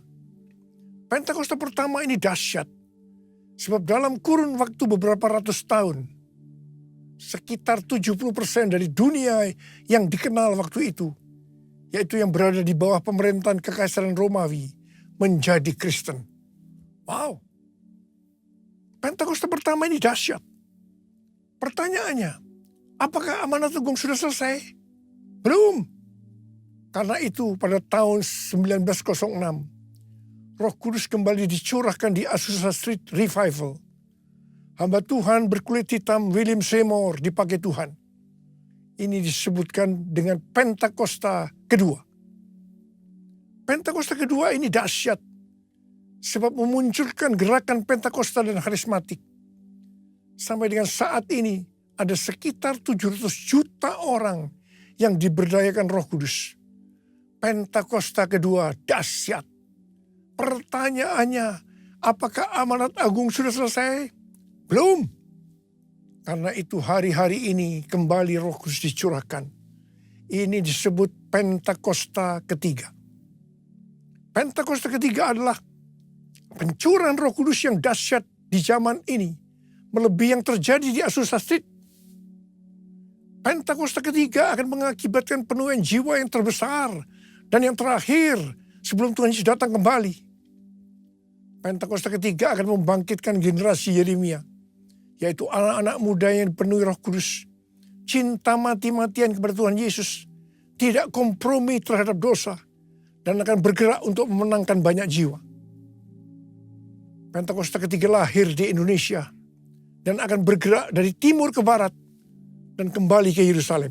G: Pentakosta pertama ini dahsyat. Sebab dalam kurun waktu beberapa ratus tahun, sekitar 70% dari dunia yang dikenal waktu itu, yaitu yang berada di bawah pemerintahan Kekaisaran Romawi, menjadi Kristen. Wow. Pentakosta pertama ini dahsyat. Pertanyaannya, apakah amanat agung sudah selesai? Belum. Karena itu pada tahun 1906, Roh Kudus kembali dicurahkan di Azusa Street Revival. Hamba Tuhan berkulit hitam William Seymour dipakai Tuhan. Ini disebutkan dengan Pentakosta kedua. Pentakosta kedua ini dahsyat. Sebab memunculkan gerakan Pentakosta dan karismatik. Sampai dengan saat ini ada sekitar 700 juta orang yang diberdayakan Roh Kudus. Pentakosta kedua dahsyat. Pertanyaannya, apakah amanat agung sudah selesai? Belum. Karena itu hari-hari ini kembali Roh Kudus dicurahkan. Ini disebut Pentakosta ketiga. Pentakosta ketiga adalah pencurahan Roh Kudus yang dahsyat di zaman ini, melebihi yang terjadi di Azusa Street. Pentakosta ketiga akan mengakibatkan penuaian jiwa yang terbesar dan yang terakhir sebelum Tuhan Yesus datang kembali. Pentakosta ketiga akan membangkitkan generasi Yeremia, yaitu anak-anak muda yang dipenuhi Roh Kudus, cinta mati-matian kepada Tuhan Yesus, tidak kompromi terhadap dosa, dan akan bergerak untuk memenangkan banyak jiwa. Pentakosta ketiga lahir di Indonesia dan akan bergerak dari timur ke barat dan kembali ke Yerusalem.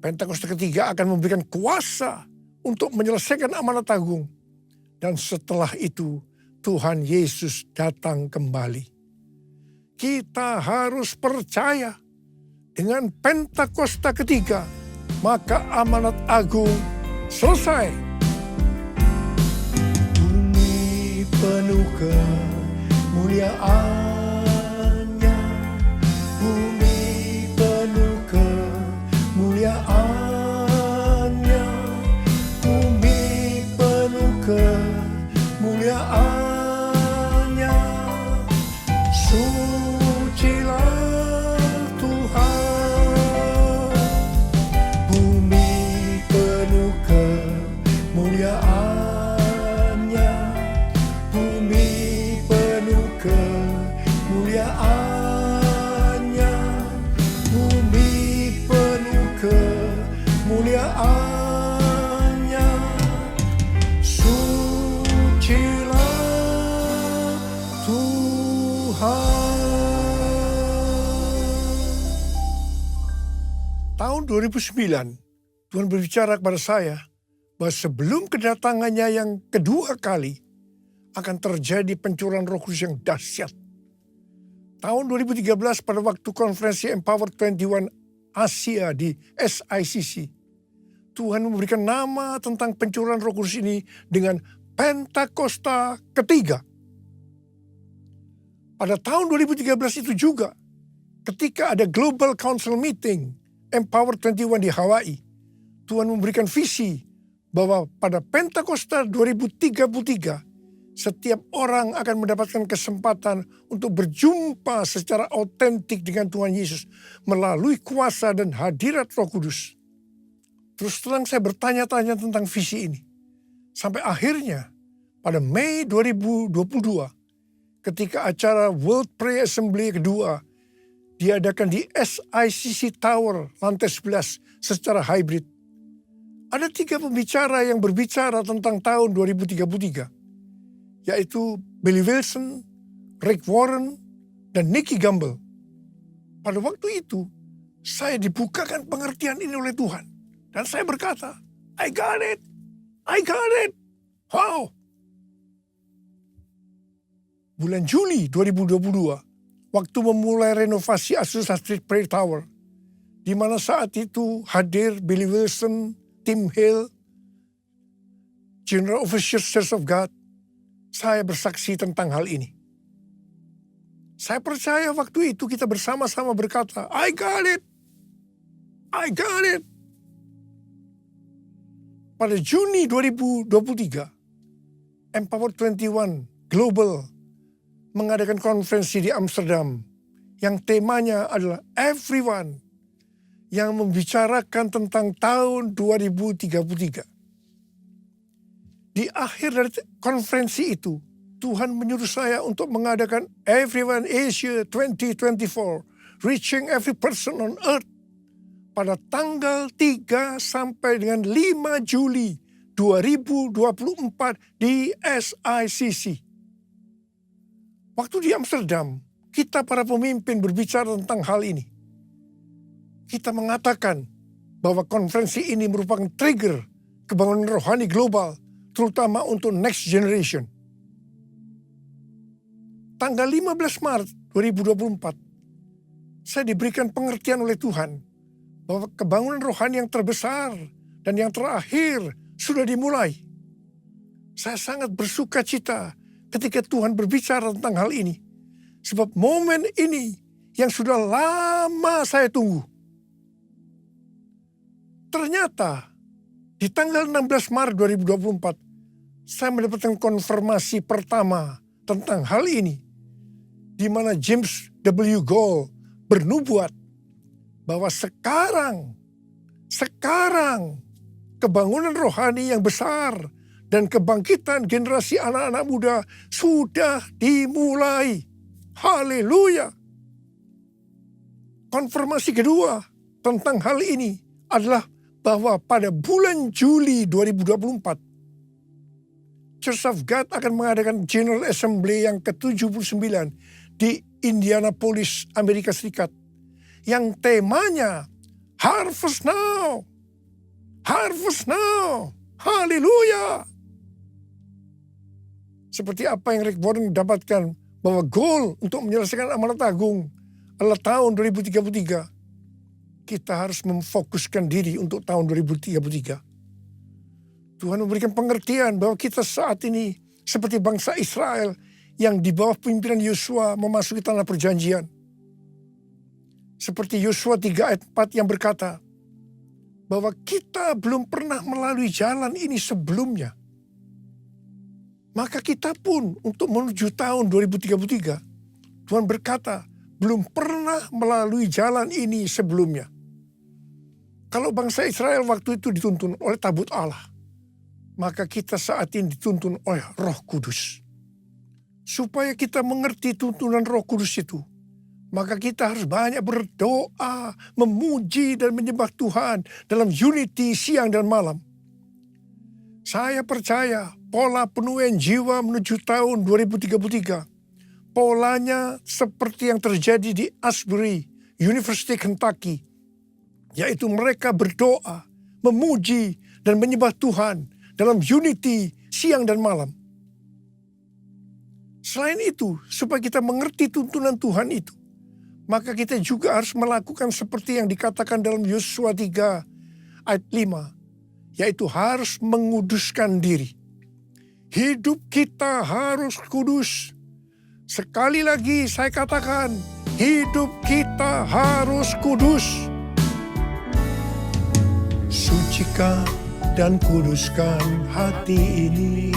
G: Pentakosta ketiga akan memberikan kuasa untuk menyelesaikan amanat agung. Dan setelah itu Tuhan Yesus datang kembali. Kita harus percaya dengan Pentakosta ketiga, maka amanat agung selesai. Bumi penuh kemuliaannya, bumi penuh kemuliaannya, bumi penuh kemuliaannya. Sucilah Tuhan, bumi penuh kemuliaannya, bumi penuh tahun 2009, Tuhan berbicara kepada saya bahwa sebelum kedatangannya yang kedua kali akan terjadi pencurahan Roh Kudus yang dahsyat. Tahun 2013 pada waktu konferensi Empower 21 Asia di SICC, Tuhan memberikan nama tentang pencurahan Roh Kudus ini dengan Pentakosta ketiga. Pada tahun 2013 itu juga, ketika ada Global Council Meeting Empower 21 di Hawaii, Tuhan memberikan visi bahwa pada Pentakosta 2033, setiap orang akan mendapatkan kesempatan untuk berjumpa secara autentik dengan Tuhan Yesus melalui kuasa dan hadirat Roh Kudus. Terus terang saya bertanya-tanya tentang visi ini. Sampai akhirnya pada Mei 2022 ketika acara World Prayer Assembly kedua diadakan di SICC Tower lantai 11 secara hybrid. Ada 3 pembicara yang berbicara tentang tahun 2033. Yaitu Billy Wilson, Rick Warren, dan Nicky Gumbel. Pada waktu itu, saya dibukakan pengertian ini oleh Tuhan. Dan saya berkata, I got it. Wow. Bulan Juli 2022, waktu memulai renovasi Azusa Street Prayer Tower, di mana saat itu hadir Billy Wilson, Tim Hill, General Officers Church of God, saya bersaksi tentang hal ini. Saya percaya waktu itu kita bersama-sama berkata, I got it. Pada Juni 2023, Empower 21 Global mengadakan konferensi di Amsterdam yang temanya adalah Everyone, yang membicarakan tentang tahun 2033. Di akhir dari konferensi itu, Tuhan menyuruh saya untuk mengadakan Everyone Asia 2024, Reaching Every Person on Earth, pada tanggal 3 sampai dengan 5 Juli 2024 di SICC. Waktu di Amsterdam, kita para pemimpin berbicara tentang hal ini. Kita mengatakan bahwa konferensi ini merupakan trigger kebangunan rohani global, terutama untuk next generation. Tanggal 15 Maret 2024, saya diberikan pengertian oleh Tuhan bahwa kebangunan rohani yang terbesar dan yang terakhir sudah dimulai. Saya sangat bersuka cita ketika Tuhan berbicara tentang hal ini. Sebab momen ini yang sudah lama saya tunggu. Ternyata di tanggal 16 Maret 2024, saya mendapatkan konfirmasi pertama tentang hal ini, di mana James W. Gold bernubuat bahwa sekarang kebangunan rohani yang besar dan kebangkitan generasi anak-anak muda sudah dimulai. Haleluya. Konfirmasi kedua tentang hal ini adalah bahwa pada bulan Juli 2024, Church of God akan mengadakan General Assembly yang ke-79 di Indianapolis, Amerika Serikat. Yang temanya Harvest Now. Harvest Now. Haleluya. Seperti apa yang Rick Warren dapatkan, bahwa goal untuk menyelesaikan amanat agung adalah tahun 2033. Kita harus memfokuskan diri untuk tahun 2033. Tuhan memberikan pengertian bahwa kita saat ini seperti bangsa Israel yang di bawah pimpinan Yosua memasuki tanah perjanjian. Seperti Yosua 3 ayat 4 yang berkata bahwa kita belum pernah melalui jalan ini sebelumnya. Maka kita pun untuk menuju tahun 2033, Tuhan berkata belum pernah melalui jalan ini sebelumnya. Kalau bangsa Israel waktu itu dituntun oleh tabut Allah, maka kita saat ini dituntun oleh Roh Kudus. Supaya kita mengerti tuntunan Roh Kudus itu, maka kita harus banyak berdoa, memuji dan menyembah Tuhan dalam unity siang dan malam. Saya percaya pola penuaian jiwa menuju tahun 2033, polanya seperti yang terjadi di Asbury, University Kentucky. yaitu mereka berdoa, memuji, dan menyembah Tuhan dalam unity siang dan malam. Selain itu, supaya kita mengerti tuntunan Tuhan itu, maka kita juga harus melakukan seperti yang dikatakan dalam Yosua 3 ayat 5, yaitu harus menguduskan diri. Hidup kita harus kudus. Sekali lagi saya katakan, hidup kita harus kudus. Sucikan dan kuduskan hati ini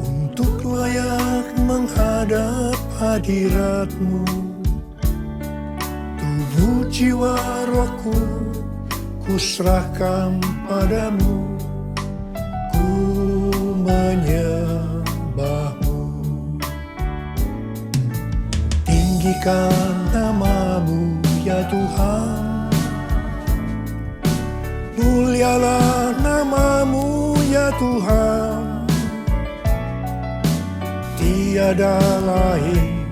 G: untuk layak menghadap hadirat-Mu. Tubuh jiwa rohku kuserahkan padamu, ku menyembah-Mu. Tinggikan nama-Mu ya Tuhan, mulialah nama-Mu ya Tuhan. Tiada lain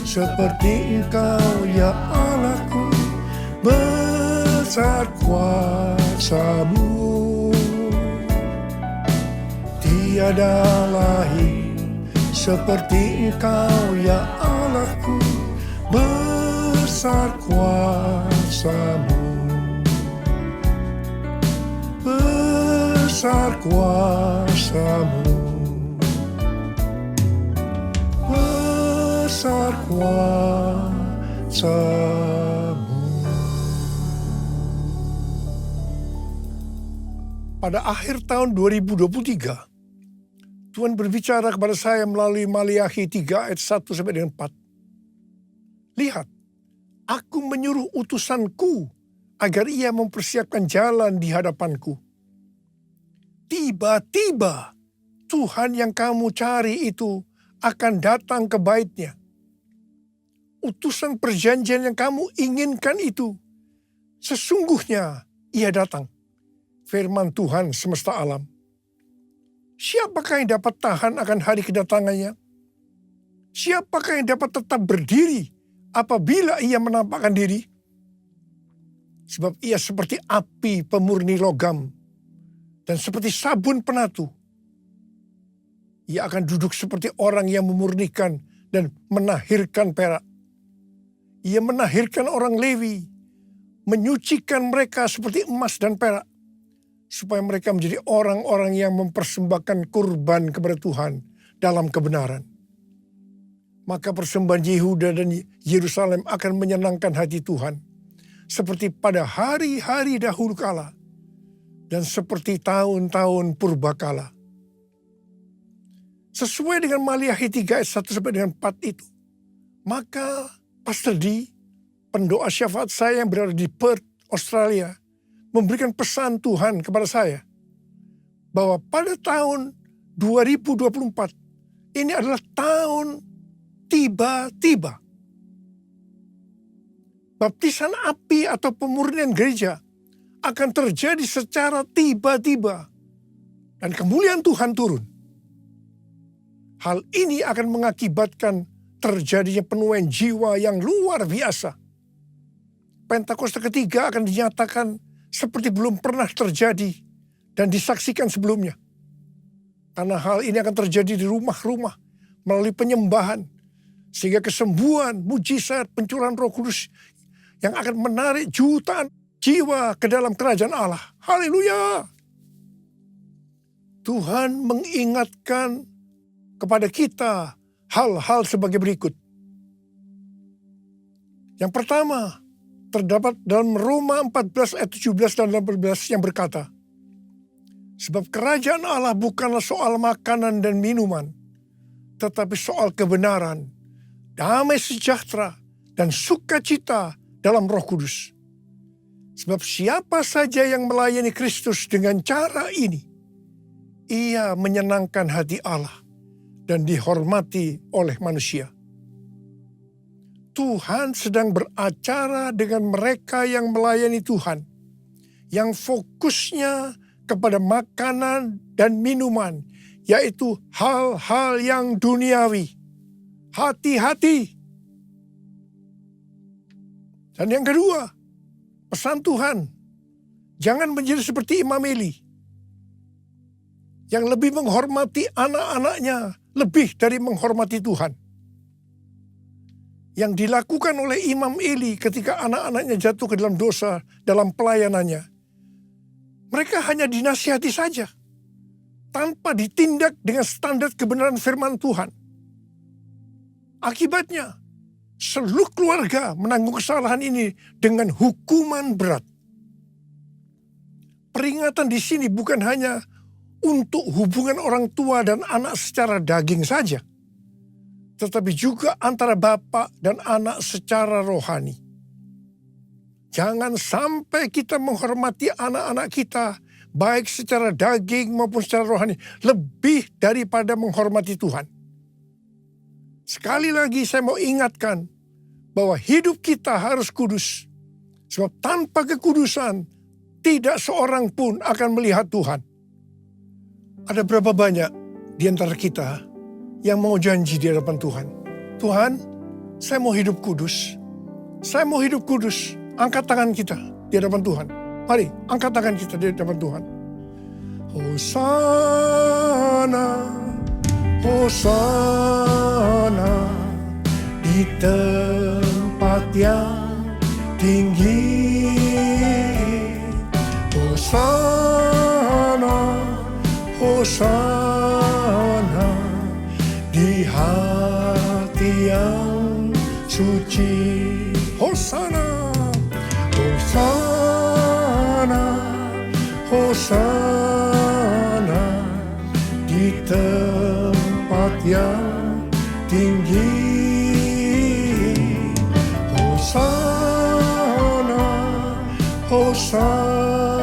G: seperti Engkau ya Allahku, besar kuasa-Mu. Tiada lain seperti Engkau ya Allahku, besar kuasa-Mu. Besar kuasa-Mu. Besar kuasa-Mu. Pada akhir tahun 2023, Tuhan berbicara kepada saya melalui Maliakhi 3 ayat 1 sampai dengan 4. Lihat, aku menyuruh utusanku agar ia mempersiapkan jalan di hadapanku. Tiba-tiba Tuhan yang kamu cari itu akan datang ke bait-Nya. Utusan perjanjian yang kamu inginkan itu, sesungguhnya ia datang. Firman Tuhan semesta alam. Siapakah yang dapat tahan akan hari kedatangannya? Siapakah yang dapat tetap berdiri apabila ia menampakkan diri? Sebab ia seperti api pemurni logam dan seperti sabun penatu. Ia akan duduk seperti orang yang memurnikan dan menahirkan perak. Ia menahirkan orang Lewi, menyucikan mereka seperti emas dan perak, supaya mereka menjadi orang-orang yang mempersembahkan kurban kepada Tuhan dalam kebenaran. Maka persembahan Yehuda dan Yerusalem akan menyenangkan hati Tuhan, seperti pada hari-hari dahulu kala, dan seperti tahun-tahun purbakala. Sesuai dengan Maliakhi 3 ayat 1 sampai dengan 4 itu, maka Pastor D, pendoa syafaat saya yang berada di Perth, Australia, memberikan pesan Tuhan kepada saya bahwa pada tahun 2024 ini adalah tahun tiba-tiba. Baptisan api atau pemurnian gereja akan terjadi secara tiba-tiba dan kemuliaan Tuhan turun. Hal ini akan mengakibatkan terjadinya penuaian jiwa yang luar biasa. Pentakosta ketiga akan dinyatakan seperti belum pernah terjadi dan disaksikan sebelumnya. Karena hal ini akan terjadi di rumah-rumah melalui penyembahan, sehingga kesembuhan, mujizat, pencurahan Roh Kudus yang akan menarik jutaan jiwa ke dalam kerajaan Allah. Haleluya! Tuhan mengingatkan kepada kita hal-hal sebagai berikut. Yang pertama, terdapat dalam Roma 14 ayat 17 dan 18 yang berkata, sebab kerajaan Allah bukanlah soal makanan dan minuman, tetapi soal kebenaran, damai sejahtera, dan sukacita dalam Roh Kudus. Sebab siapa saja yang melayani Kristus dengan cara ini, ia menyenangkan hati Allah dan dihormati oleh manusia. Tuhan sedang beracara dengan mereka yang melayani Tuhan, yang fokusnya kepada makanan dan minuman, yaitu hal-hal yang duniawi. Hati-hati. Dan yang kedua, Pesan Tuhan, jangan menjadi seperti Imam Eli yang lebih menghormati anak-anaknya lebih dari menghormati Tuhan. Yang dilakukan oleh Imam Eli ketika anak-anaknya jatuh ke dalam dosa dalam pelayanannya. Mereka hanya dinasihati saja, tanpa ditindak dengan standar kebenaran firman Tuhan. Akibatnya, seluruh keluarga menanggung kesalahan ini dengan hukuman berat. Peringatan di sini bukan hanya untuk hubungan orang tua dan anak secara daging saja, tetapi juga antara bapak dan anak secara rohani. Jangan sampai kita menghormati anak-anak kita, baik secara daging maupun secara rohani, lebih daripada menghormati Tuhan. Sekali lagi saya mau ingatkan bahwa hidup kita harus kudus. Sebab tanpa kekudusan, tidak seorang pun akan melihat Tuhan. Ada berapa banyak di antara kita yang mau janji di hadapan Tuhan? Tuhan, saya mau hidup kudus. Saya mau hidup kudus. Angkat tangan kita di hadapan Tuhan. Mari, angkat tangan kita di hadapan Tuhan. Hosana, Hosana di tempat yang tinggi. Hosana, Hosana di hati yang suci. Hosana, Hosana, Hosana di tempat yang tinggi. Hosana, Hosana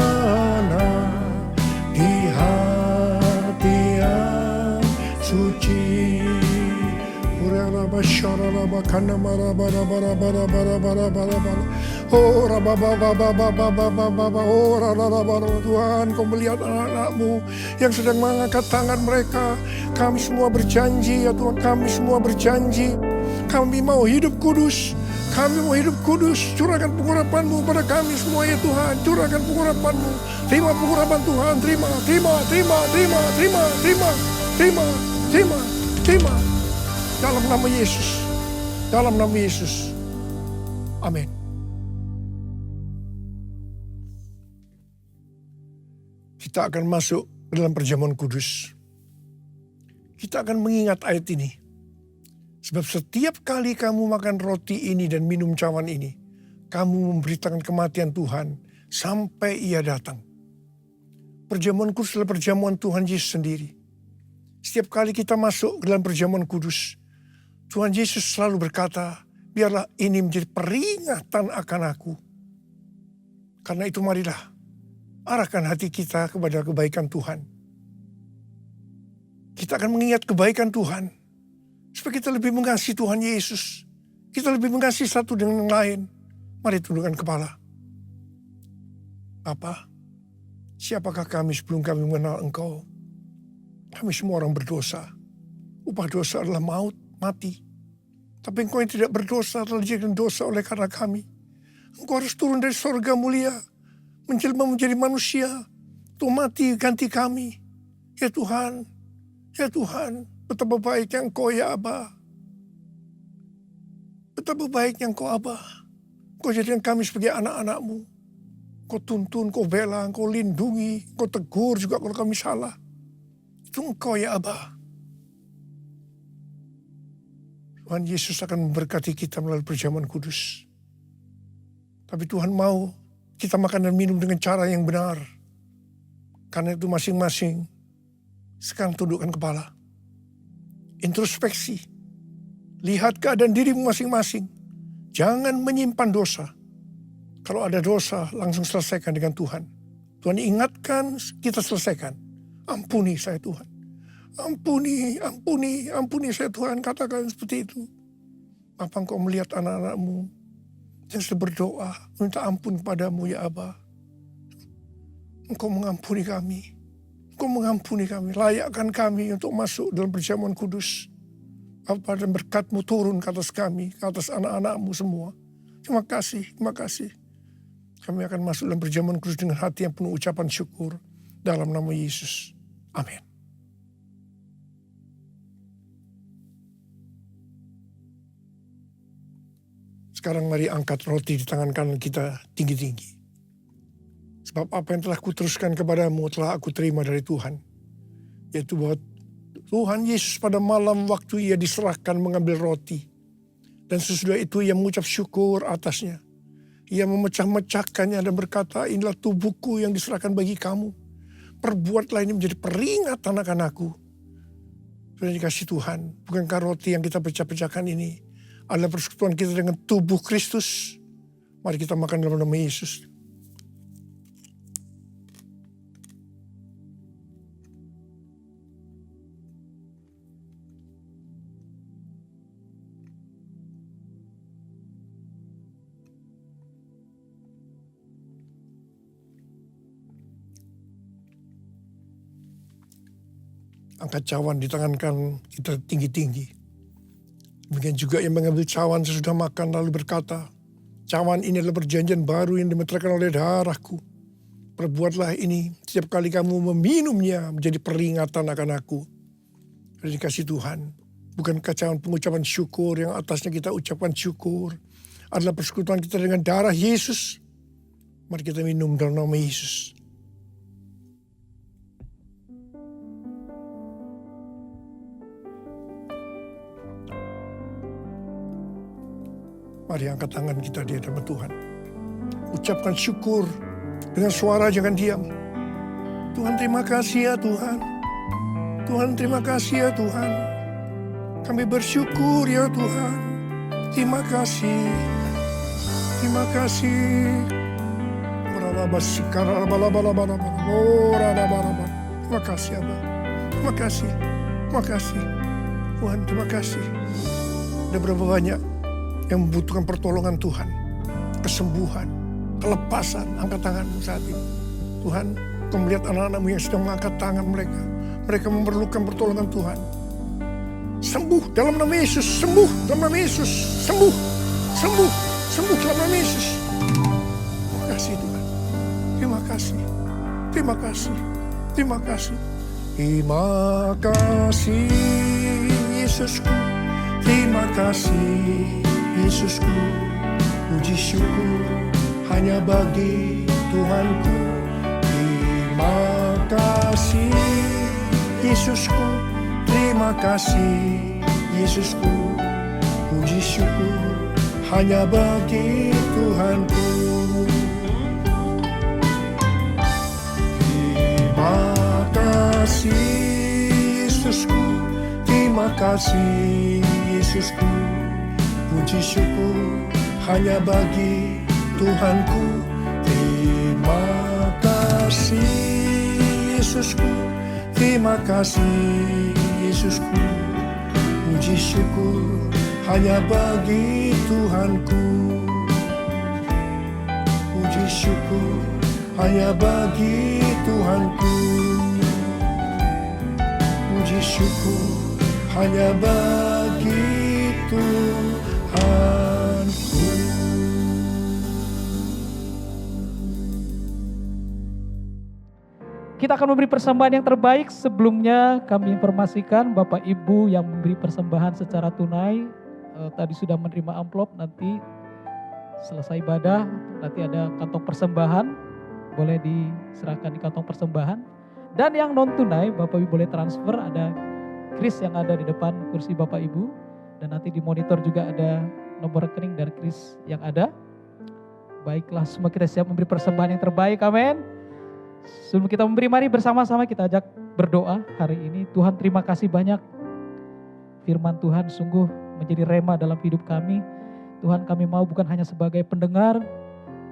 G: di hati yang suci. Tuhan, Kau melihat anak-anak-Mu yang sedang mengangkat tangan mereka. Kami semua berjanji ya Tuhan, kami semua berjanji. Kami mau hidup kudus. Kami mau hidup kudus. Curahkan pengurapan-Mu pada kami semua ya Tuhan. Curahkan pengurapan-Mu. Terima pengurapan Tuhan. Terima. Dalam nama Yesus. Dalam nama Yesus. Amin. Kita akan masuk ke dalam perjamuan kudus. Kita akan mengingat ayat ini. Sebab setiap kali kamu makan roti ini dan minum cawan ini, kamu memberitakan kematian Tuhan sampai Ia datang. Perjamuan kudus adalah perjamuan Tuhan Yesus sendiri. Setiap kali kita masuk ke dalam perjamuan kudus, Tuhan Yesus selalu berkata, biarlah ini menjadi peringatan akan aku. Karena itu marilah arahkan hati kita kepada kebaikan Tuhan. Kita akan mengingat kebaikan Tuhan. Supaya kita lebih mengasihi Tuhan Yesus. Kita lebih mengasihi satu dengan yang lain. Mari tundukkan kepala. Bapa, siapakah kami sebelum kami mengenal Engkau? Kami semua orang berdosa. Upah dosa adalah maut, mati. Tapi Engkau yang tidak berdosa telah dijadikan dosa oleh karena kami. Engkau harus turun dari sorga mulia, menjelma menjadi manusia, untuk mati ganti kami. Ya Tuhan, betapa baiknya Engkau ya Aba. Betapa baiknya Engkau Aba. Engkau jadikan kami sebagai anak-anak-Mu. Engkau tuntun, Engkau bela, Engkau lindungi, Engkau tegur juga kalau kami salah. Itu Engkau ya Aba. Tuhan Yesus akan memberkati kita melalui perjamuan kudus. Tapi Tuhan mau kita makan dan minum dengan cara yang benar. Karena itu masing-masing sekarang tundukkan kepala. Introspeksi. Lihat keadaan dirimu masing-masing. Jangan menyimpan dosa. Kalau ada dosa, langsung selesaikan dengan Tuhan. Tuhan ingatkan, kita selesaikan. Ampuni saya Tuhan. Ampuni saya Tuhan. Katakan seperti itu. Apa Engkau melihat anak-anak-Mu yang sedang berdoa, minta ampun kepadamu ya Aba. Engkau mengampuni kami. Engkau mengampuni kami. Layakkan kami untuk masuk dalam perjamuan kudus. Bapa, dan berkat-Mu turun ke atas kami, ke atas anak-anak-Mu semua. Terima kasih. Kami akan masuk dalam perjamuan kudus dengan hati yang penuh ucapan syukur dalam nama Yesus. Amin. Sekarang mari angkat roti di tangan kanan kita tinggi-tinggi. Sebab apa yang telah kuteruskan kepadamu telah aku terima dari Tuhan. Yaitu bahwa Tuhan Yesus pada malam waktu ia diserahkan mengambil roti. Dan sesudah itu ia mengucap syukur atasnya. Ia memecah-mecahkannya dan berkata, inilah tubuhku yang diserahkan bagi kamu. Perbuatlah ini menjadi peringatan akan aku. Sudah dikasih Tuhan, bukankah roti yang kita pecah-pecahkan ini adalah persekutuan kita dengan tubuh Kristus? Mari kita makan dalam nama Yesus. Angkat cawan di tangan kanan kita tinggi-tinggi. Demikian juga yang mengambil cawan sesudah makan lalu berkata, cawan ini adalah perjanjian baru yang dimeteraikan oleh darahku. Perbuatlah ini setiap kali kamu meminumnya menjadi peringatan akan aku. Sudah dikasih Tuhan. Bukankah cawan pengucapan syukur yang atasnya kita ucapkan syukur adalah persekutuan kita dengan darah Yesus. Mari kita minum dalam nama Yesus. Mari angkat tangan kita di hadapan Tuhan. Ucapkan syukur dengan suara, jangan diam. Tuhan terima kasih ya Tuhan. Tuhan terima kasih ya Tuhan. Kami bersyukur ya Tuhan. Terima kasih. Terima kasih. Terima kasih Abah. Terima kasih. Terima kasih. Tuhan terima kasih. Ada berapa banyak yang membutuhkan pertolongan Tuhan, kesembuhan, kelepasan. Angkat tanganmu saat ini. Tuhan, Kau melihat anak-anakmu yang sedang mengangkat tangan mereka. Mereka memerlukan pertolongan Tuhan. Sembuh dalam nama Yesus, sembuh dalam nama Yesus, sembuh, sembuh, sembuh dalam nama Yesus. Terima kasih Tuhan. Terima kasih. Terima kasih. Terima kasih. Terima kasih Yesusku. Terima kasih Yesusku, puji syukur hanya bagi Tuhanku. Terima kasih Yesusku, terima kasih Yesusku, puji syukur hanya bagi Tuhanku. Terima kasih Yesusku, terima kasih Yesusku, puji syukur hanya bagi Tuhanku. Terima kasih Yesusku, terima kasih Yesusku, puji syukur hanya bagi Tuhanku. Puji syukur hanya bagi Tuhanku. Puji syukur hanya bagi Tuhanku.
B: Kita akan memberi persembahan yang terbaik. Sebelumnya kami informasikan Bapak Ibu yang memberi persembahan secara tunai tadi sudah menerima amplop. Nanti selesai ibadah nanti ada kantong persembahan, boleh diserahkan di kantong persembahan. Dan yang non tunai Bapak Ibu boleh transfer, ada kris yang ada di depan kursi Bapak Ibu. Dan nanti di monitor juga ada nomor rekening dari kris yang ada. Baiklah, semua kita siap memberi persembahan yang terbaik, amin. Sebelum kita memberi, mari bersama-sama kita ajak berdoa hari ini. Tuhan terima kasih banyak, firman Tuhan sungguh menjadi rema dalam hidup kami. Tuhan kami mau bukan hanya sebagai pendengar,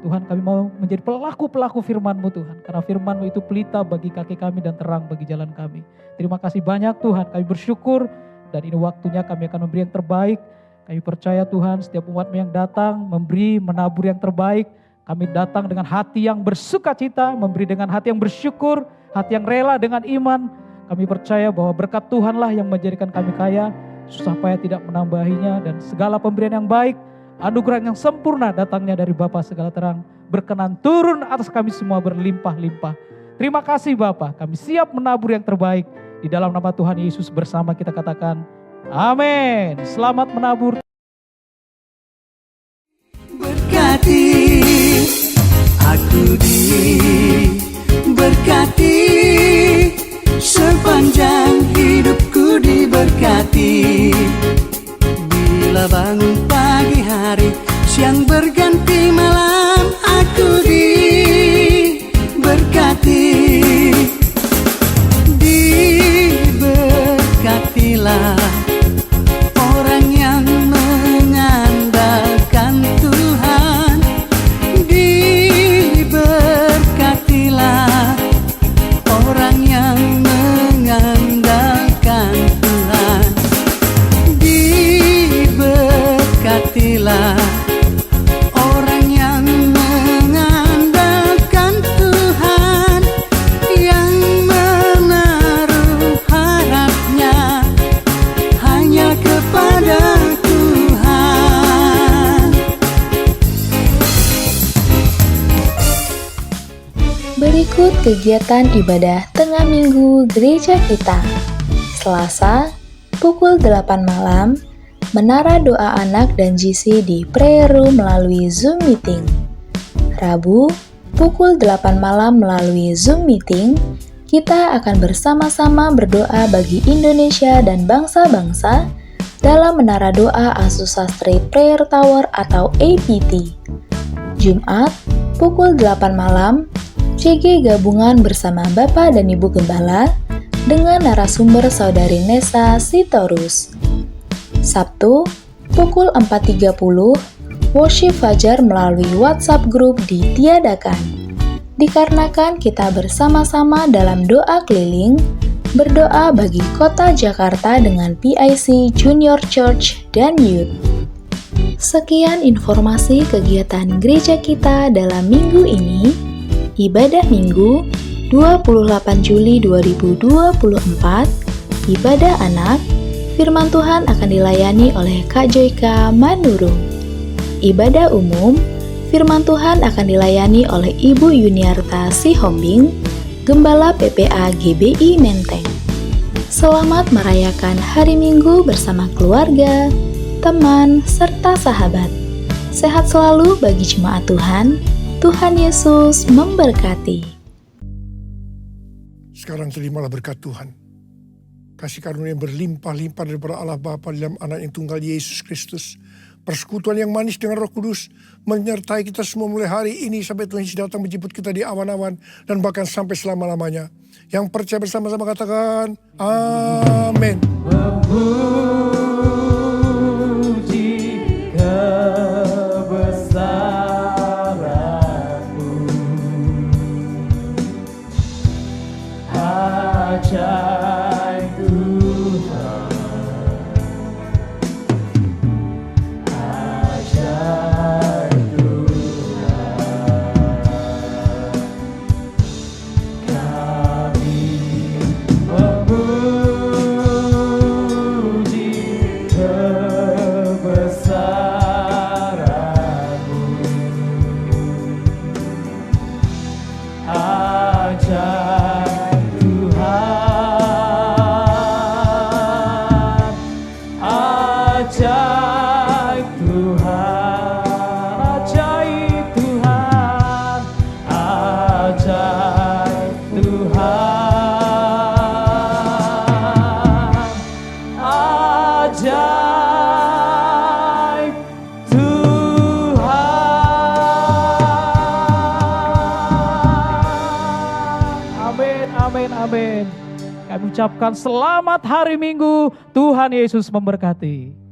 B: Tuhan kami mau menjadi pelaku-pelaku firman-Mu Tuhan. Karena firman-Mu itu pelita bagi kaki kami dan terang bagi jalan kami. Terima kasih banyak Tuhan, kami bersyukur dan ini waktunya kami akan memberi yang terbaik. Kami percaya Tuhan setiap umat-Mu yang datang memberi, menabur yang terbaik. Kami datang dengan hati yang bersuka cita, memberi dengan hati yang bersyukur, hati yang rela dengan iman. Kami percaya bahwa berkat Tuhanlah yang menjadikan kami kaya, susah payah tidak menambahinya, dan segala pemberian yang baik anugerah yang sempurna datangnya dari Bapa segala terang berkenan turun atas kami semua berlimpah-limpah. Terima kasih Bapa, kami siap menabur yang terbaik. Di dalam nama Tuhan Yesus bersama kita katakan, amin. Selamat menabur.
F: Berkati, aku diberkati, sepanjang hidupku diberkati. Bila bangun pagi hari, siang berganti malam, aku diberkati. Diberkatilah orang yang mengandalkan Tuhan. Diberkatilah orang yang mengandalkan Tuhan. Diberkatilah orang yang mengandalkan Tuhan, yang menaruh harapnya hanya kepada Tuhan.
H: Berikut kegiatan ibadah tengah minggu gereja kita. Selasa, pukul 8 malam, Menara Doa Anak dan GC di Prayer Room melalui Zoom Meeting. Rabu, pukul 8 malam melalui Zoom Meeting, kita akan bersama-sama berdoa bagi Indonesia dan bangsa-bangsa dalam Menara Doa Azusa Street Prayer Tower atau APT. Jumat, pukul 8 malam, CG gabungan bersama Bapak dan Ibu Gembala dengan narasumber Saudari Nesa Sitorus. Sabtu, pukul 4.30, worship fajar melalui WhatsApp group ditiadakan. Dikarenakan kita bersama-sama dalam doa keliling, berdoa bagi kota Jakarta dengan PIC Junior Church dan Youth. Sekian informasi kegiatan gereja kita dalam minggu ini. Ibadah Minggu 28 Juli 2024, ibadah anak, firman Tuhan akan dilayani oleh Kak Joyka Manurung. Ibadah umum, firman Tuhan akan dilayani oleh Ibu Yuniarta Sihombing, Gembala PPA GBI Menteng. Selamat merayakan hari Minggu bersama keluarga, teman, serta sahabat. Sehat selalu bagi jemaat Tuhan. Tuhan Yesus memberkati.
G: Sekarang terimalah berkat Tuhan. Kasih karunia yang berlimpah-limpah daripada Allah Bapa dalam Anak yang tunggal Yesus Kristus. Persekutuan yang manis dengan Roh Kudus menyertai kita semua mulai hari ini sampai Tuhan Yesus datang menjemput kita di awan-awan dan bahkan sampai selama-lamanya. Yang percaya bersama-sama katakan, amin.
B: Amin. Kami ucapkan selamat hari Minggu. Tuhan Yesus memberkati.